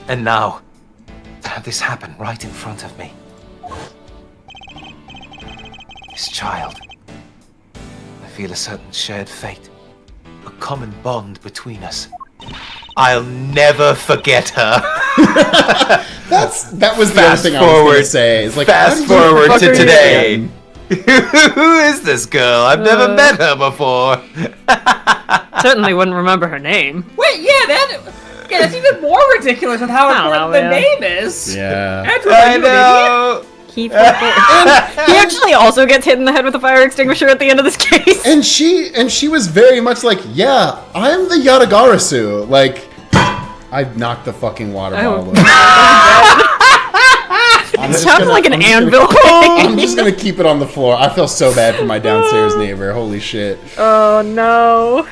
And now, to have this happen right in front of me. This child. I feel a certain shared fate. A common bond between us. I'll never forget her. That was the other thing I was going to say. It's like, fast forward to today. Who is this girl? I've never met her before. Certainly wouldn't remember her name. Wait, that's even more ridiculous with how important the name is. Yeah. Andrew, I are you an idiot? know. He actually also gets hit in the head with a fire extinguisher at the end of this case. And she was very much like, yeah, I'm the Yatagarasu. Like, I knocked the fucking water bottle over. It sounds like an anvil. I'm just gonna keep it on the floor. I feel so bad for my downstairs neighbor. Holy shit. Oh no.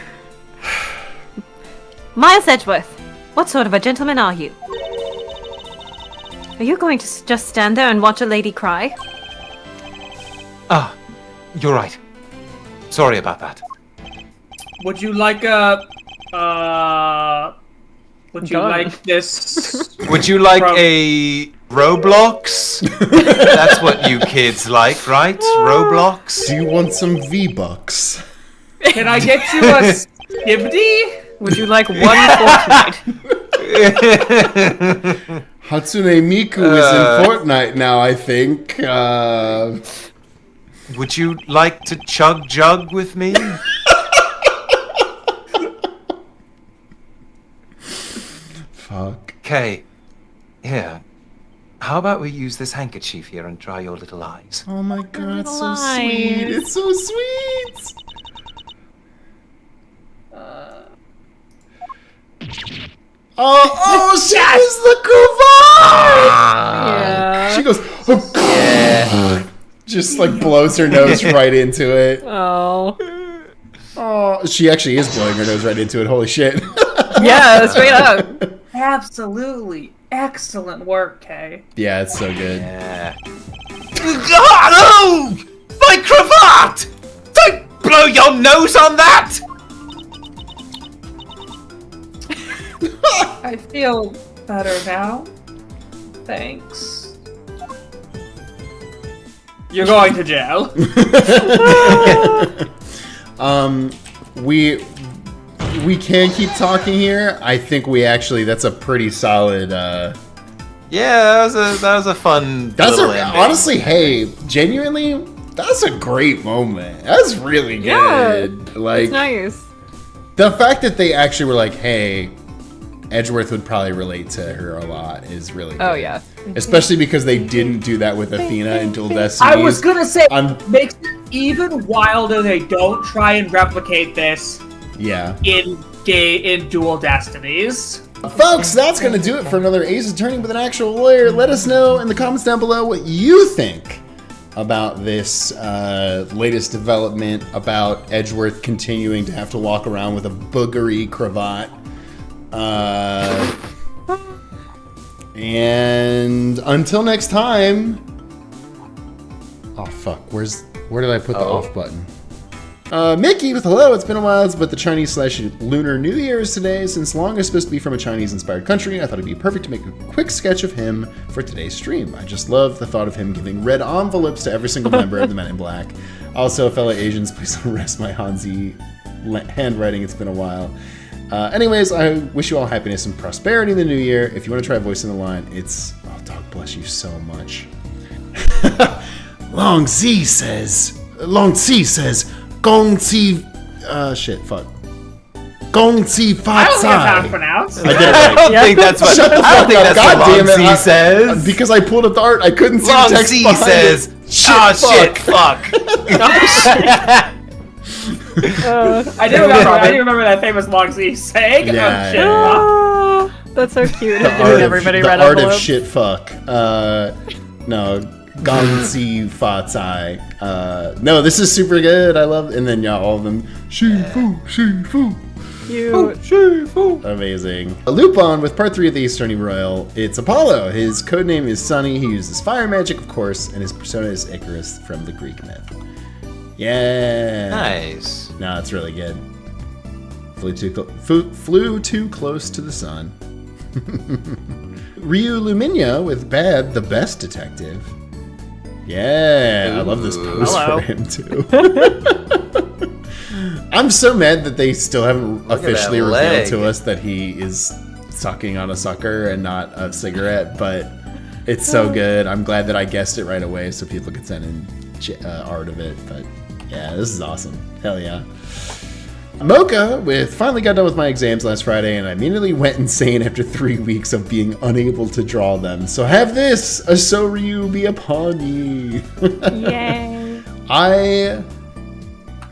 Miles Edgeworth, what sort of a gentleman are you? Are you going to just stand there and watch a lady cry? Ah, you're right. Sorry about that. Would you like would you Done. like this? Would you like a Roblox? That's what you kids like, right? Roblox? Do you want some V-Bucks? Can I get you a skibidi? Would you like one Fortnite? Hatsune Miku is in Fortnite now, I think. Would you like to chug jug with me? Fuck. Okay. Here. How about we use this handkerchief here and dry your little eyes? Oh my god, it's so eyes. sweet. It's so sweet. Oh, she is the cravat! Yeah. She goes, just like blows her nose right into it. Oh. Oh, she actually is blowing her nose right into it. Holy shit. Yeah, straight up. Absolutely excellent work, Kay. Yeah, it's so good. Yeah. Oh, no! My cravat! Don't blow your nose on that! I feel better now. Thanks. You're going to jail. We can keep talking here. I think that's a pretty solid. Yeah, that was a fun. That's little ending. honestly, hey, genuinely, that's a great moment. That's really good. Yeah, like, it's nice. the fact that they actually were like, hey, Edgeworth would probably relate to her a lot is really good. Oh yeah. Especially because they didn't do that with Athena in Dual Destinies. I was gonna say, I'm- makes it even wilder they don't try and replicate this Yeah. in Dual Destinies. Folks, that's going to do it for another Ace Attorney with an actual lawyer. Let us know in the comments down below what you think about this latest development about Edgeworth continuing to have to walk around with a boogery cravat. And until next time... Oh, fuck. Where did I put the off button? Mickey with hello, it's been a while, but the Chinese/Lunar New Year is today. Since Long is supposed to be from a Chinese-inspired country, I thought it'd be perfect to make a quick sketch of him for today's stream. I just love the thought of him giving red envelopes to every single member of the Men in Black. Also, fellow Asians, please don't arrest my Hanzi handwriting, it's been a while. Anyways, I wish you all happiness and prosperity in the new year. If you want to try voicing the line, it's... Oh, dog bless you so much. Long C says... Gong Ci... shit, fuck. Gong Ci I don't think that's how it's Fatsai. pronounced. I did it I right. don't think that's what. Shut the I don't fuck think up. that's what God damn Long it. C says. Because I pulled up the art, I couldn't see Long the text C behind says, it. Shit, fuck. I do remember that famous long Z saying. Yeah, Oh, shit. Oh, that's so cute. The art, Everybody of, the read art of envelopes. shit fuck. No, Ganzi Fatsai. No, this is super good. I love, and then all of them. Shifu. Cute. Amazing. Lupin with part 3 of the Ace Attorney Royal. It's Apollo. His codename is Sunny. He uses fire magic, of course, and his persona is Icarus from the Greek myth. Yeah. Nice. No, it's really good. Flew too close to the sun. Ryu Luminia with Bad, the best detective. Yeah, I love this pose Hello. for him too. I'm so mad that they still haven't Look at officially that revealed leg. to us that he is sucking on a sucker and not a cigarette, but it's so good. I'm glad that I guessed it right away so people could send in art of it, but yeah, this is awesome. Hell yeah. Mocha with finally got done with my exams last Friday and I immediately went insane after 3 weeks of being unable to draw them. So have this, a So Ryu be upon ye. Yay.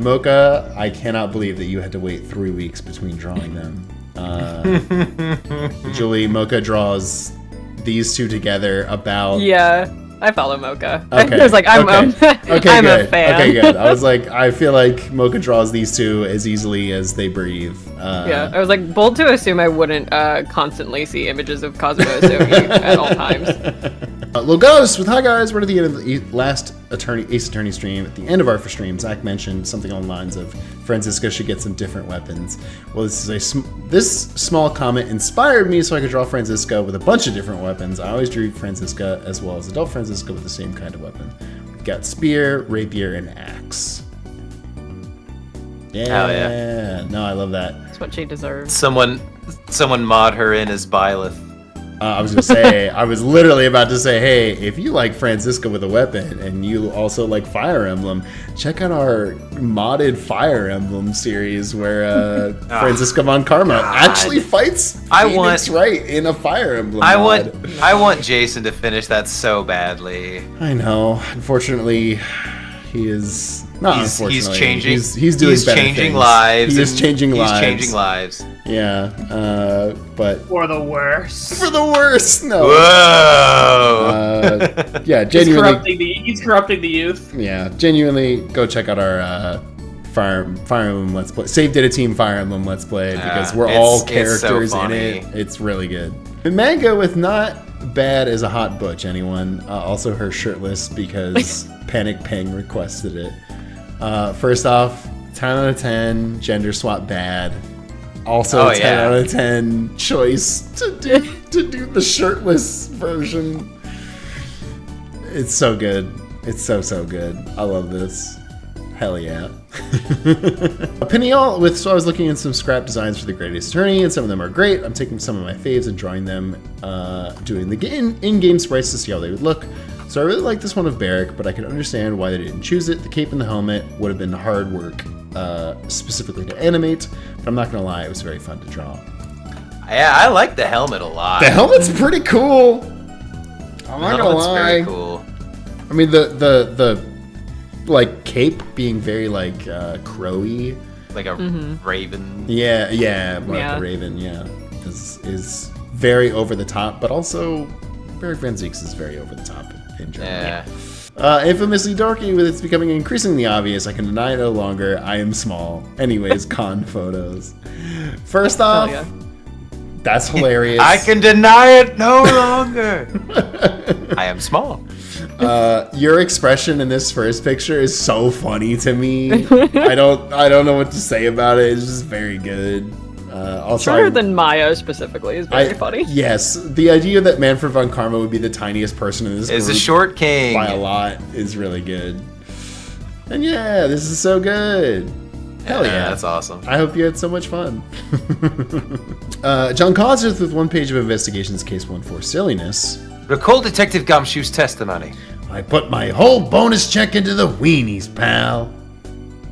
Mocha, I cannot believe that you had to wait 3 weeks between drawing them. Julie, Mocha draws these two together about... Yeah, I follow Mocha. Okay. I was like, I'm okay, I'm good. a fan. Okay, good. I was like, I feel like Mocha draws these two as easily as they breathe. Yeah, I was like, bold to assume I wouldn't constantly see images of Cosmo Sogi at all times. Logos with hi guys, we're at the end of the last Ace Attorney stream. At the end of our stream, Zach mentioned something along the lines of Francisca should get some different weapons. Well, this small comment inspired me so I could draw Francisca with a bunch of different weapons. I always drew Francisca as well as adult Francisca with the same kind of weapon. We've got spear, rapier, and axe. Yeah, Hell yeah. No, I love that. That's what she deserves. Someone mod her in as Byleth. I was gonna say, I was literally about to say, hey, if you like Francisca with a weapon and you also like Fire Emblem, check out our modded Fire Emblem series where Francisca von Karma actually fights Phoenix Wright in a Fire Emblem mod. I want Jason to finish that so badly. I know. Unfortunately, he is not. He's unfortunately, changing. He's doing He's better changing things. lives. He is and changing lives. He's changing lives. Yeah, but For the worse. for the worse. No. Whoa! Yeah, He's genuinely. he's corrupting the youth. Yeah, genuinely, go check out our Fire Emblem Let's Play. Save Data Team Fire Emblem Let's Play because we're all it's so characters in funny. it. It's really good. The manga with not bad as a hot butch, anyone. Also her shirtless because Panic Pang requested it. First off, 10 out of 10, gender swap bad. Also 10 out of 10 choice to do the shirtless version. It's so good. It's so good. I love this. Hell yeah. Peniel with, so I was looking at some scrap designs for the Greatest Attorney, and some of them are great. I'm taking some of my faves and drawing them, doing the in-game sprites to see how they would look. So I really like this one of Barrick, but I can understand why they didn't choose it. The cape and the helmet would have been hard work, specifically to animate, but I'm not gonna lie, it was very fun to draw. Yeah, I like the helmet a lot. The helmet's pretty cool. I'm not gonna Helmet's lie. very cool. I mean, the like cape being very like crowy. Like a raven. Yeah, more like Yeah. a raven. Yeah, is very over the top, but also Barrick Van Zeeks is very over the top in general. Yeah. Infamously dorky, with it's becoming increasingly obvious. I can deny it no longer. I am small. Anyways, con photos. First off, yeah. that's hilarious. I can deny it no longer. I am small. Your expression in this first picture is so funny to me. I don't know what to say about it. It's just very good. Also, Shorter than Maya specifically is very funny. Yes, the idea that Manfred von Karma would be the tiniest person in this Is group a short king. by a lot is really good. And yeah, this is so good. Hell yeah. That's awesome. I hope you had so much fun. John Cosworth with one page of investigations, case 1 for silliness. Recall Detective Gumshoe's testimony. I put my whole bonus check into the weenies, pal.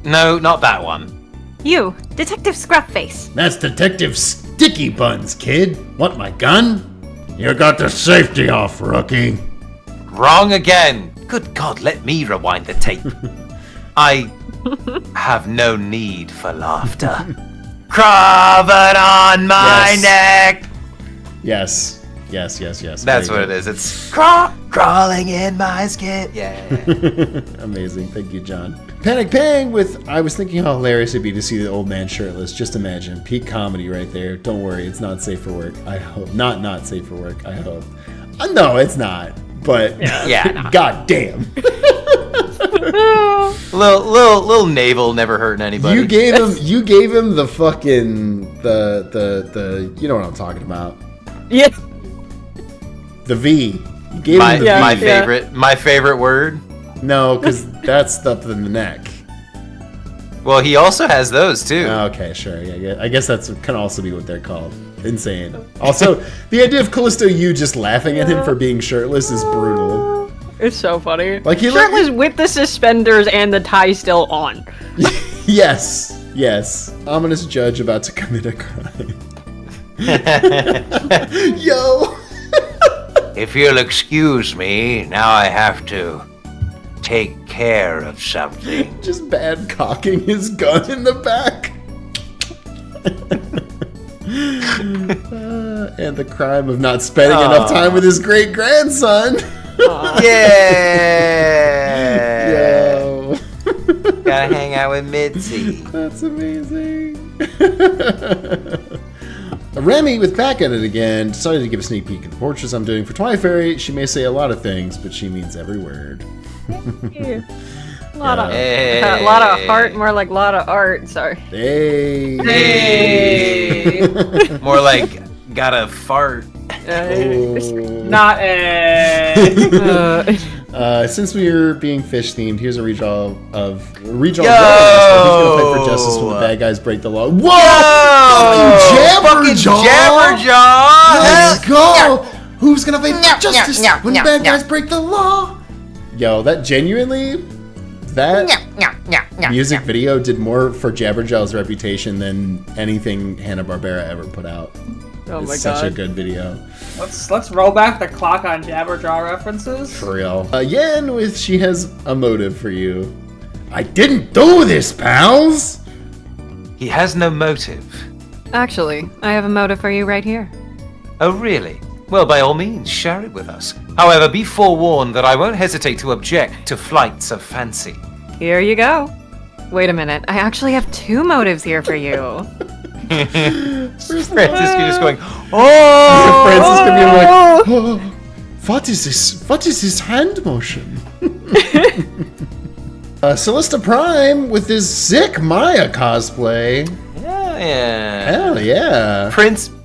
No, not that one. You, Detective Scrapface. That's Detective Sticky Buns, kid. Want my gun? You got the safety off, rookie. Wrong again. Good God, let me rewind the tape. I have no need for laughter. Craven on my neck. Yes. Yes. That's what it is. It's crawling in my skin. Yeah. Amazing. Thank you, John. Panic Pang with, I was thinking how hilarious it'd be to see the old man shirtless. Just imagine. Peak comedy right there. Don't worry. It's not safe for work. I hope. Not safe for work. I hope. No, it's not. But yeah. God damn. little navel never hurting anybody. You gave him the fucking the you know what I'm talking about. Yeah. The V. You gave him the V. My favorite word. No, because that's stuff in the neck. Well, he also has those too. Okay, sure. Yeah, I guess that's can also be what they're called. Insane. Also, the idea of Callisto Yu just laughing at him for being shirtless is brutal. It's so funny. Like he shirtless with the suspenders and the tie still on. Yes. Ominous judge about to commit a crime. Yo. If you'll excuse me, now I have to take care of something. Just bad cocking his gun in the back. And the crime of not spending enough time with his great grandson. Yeah. Yo. Gotta hang out with Mitzi. That's amazing. Remy with back at it again decided to give a sneak peek at the portraits I'm doing for Twilight Fairy. She may say a lot of things, but she means every word. A lot of heart, more like a lot of art. Sorry. Hey. More like gotta fart. Not since we are being fish themed, here's a redraw of Who's gonna fight for justice when the bad guys break the law? Whoa! Fucking Jabberjaw! Let's go! Who's gonna fight for justice when the bad guys break the law? Yo, that genuinely, that music video did more for Jabberjaw's reputation than anything Hanna-Barbera ever put out. Oh my god. It's such a good video. Let's roll back the clock on Jabberjaw references. For real. Yen with she has a motive for you. I didn't do this, pals! He has no motive. Actually, I have a motive for you right here. Oh, really? Well, by all means, share it with us. However, be forewarned that I won't hesitate to object to flights of fancy. Here you go. Wait a minute, I actually have 2 motives here for you. Francis, you're just going, Francis could be like, oh, what is this? What is this hand motion? Celesta Prime with his sick Maya cosplay. Yeah. Hell yeah.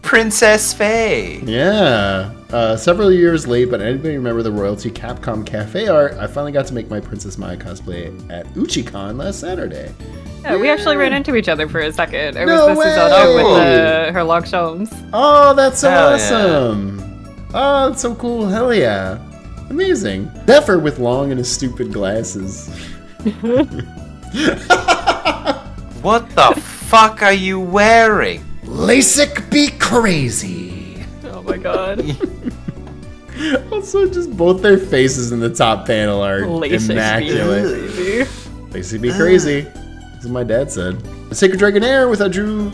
Princess Faye. Yeah. Several years late, but anybody remember the royalty Capcom Cafe art? I finally got to make my Princess Maya cosplay at UchiCon last Saturday. Yeah, we actually ran into each other for a second. It No was way! with her long shows. Oh, that's so Hell awesome. Oh, that's so cool. Hell yeah. Amazing. Zephyr with long and his stupid glasses. What the fuck are you wearing? LASIK be crazy. Oh my god. Also, just both their faces in the top panel are LASIK immaculate. be LASIK be crazy. That's what my dad said. The Sacred Dragon Air with Drew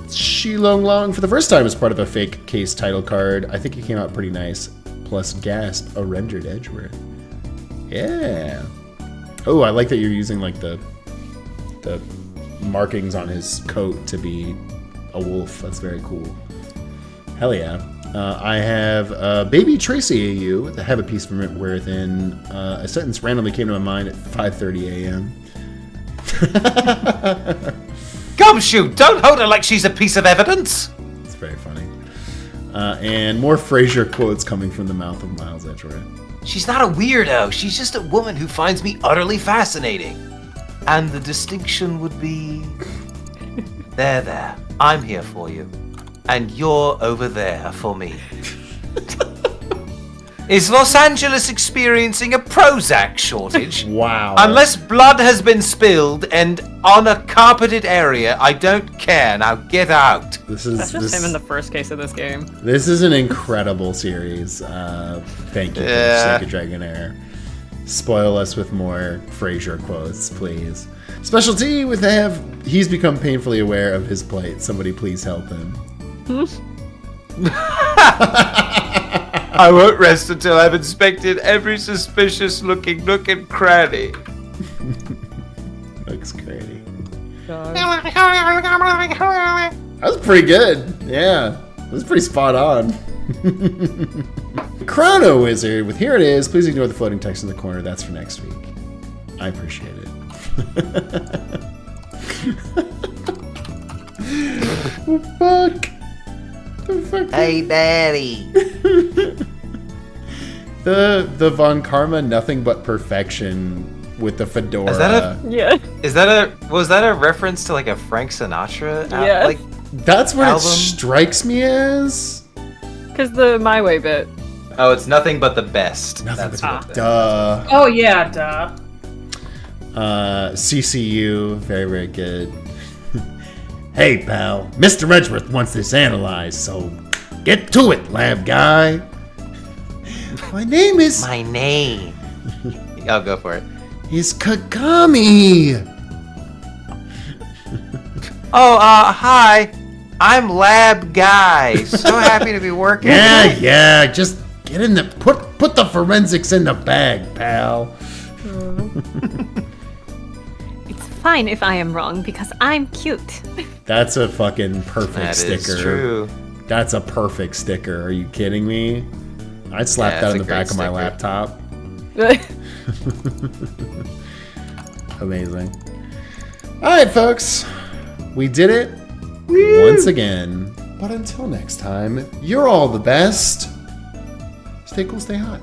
Shilong Long for the first time as part of a fake case title card. I think it came out pretty nice. Plus gasp, a rendered Edgeworth. Yeah. Oh, I like that you're using like the markings on his coat to be a wolf. That's very cool. Hell yeah. I have Baby Tracy AU. I have a piece from it wherein a sentence randomly came to my mind at 5:30 a.m. Gumshoe, don't hold her like she's a piece of evidence. It's very funny. And more Frasier quotes coming from the mouth of Miles Edgeworth. She's not a weirdo. She's just a woman who finds me utterly fascinating. And the distinction would be... There. I'm here for you. And you're over there for me. Is Los Angeles experiencing a Prozac shortage? Wow. Unless blood has been spilled and on a carpeted area, I don't care. Now get out. That's just him in the first case of this game. This is an incredible series. Thank you, Yeah. Sacred Dragon Air. Spoil us with more Frasier quotes, please. Specialty with he's become painfully aware of his plight. Somebody please help him. I won't rest until I've inspected every suspicious looking nook and cranny. Looks crazy. That was pretty good. Yeah, that was pretty spot on. Chrono Wizard with here it is. Please ignore the floating text in the corner. That's for next week. I appreciate it. Fuck. The fuck. Hey, Daddy. The Von Karma nothing but perfection with the fedora. Is that Yeah. was that a reference to like a Frank Sinatra? Yes. Like That's what album? it strikes me as. Because the My Way bit. oh, it's nothing but the best. Nothing That's but what duh. Oh yeah, duh. CCU, very, very good. Hey, pal, Mr. Edgeworth wants this analyzed, so get to it, lab guy. My name is my name. I'll go for it. Kagami. Oh, hi. I'm Lab Guy. So happy to be working. Yeah, just get in the put the forensics in the bag, pal. It's fine if I am wrong because I'm cute. That's a fucking perfect That sticker. is true. That's a perfect sticker. Are you kidding me? I'd slap Yeah, that it's on the a great back of my sticker. laptop. Amazing. All right, folks. We did it once again. But until next time, you're all the best. Stay cool, stay hot.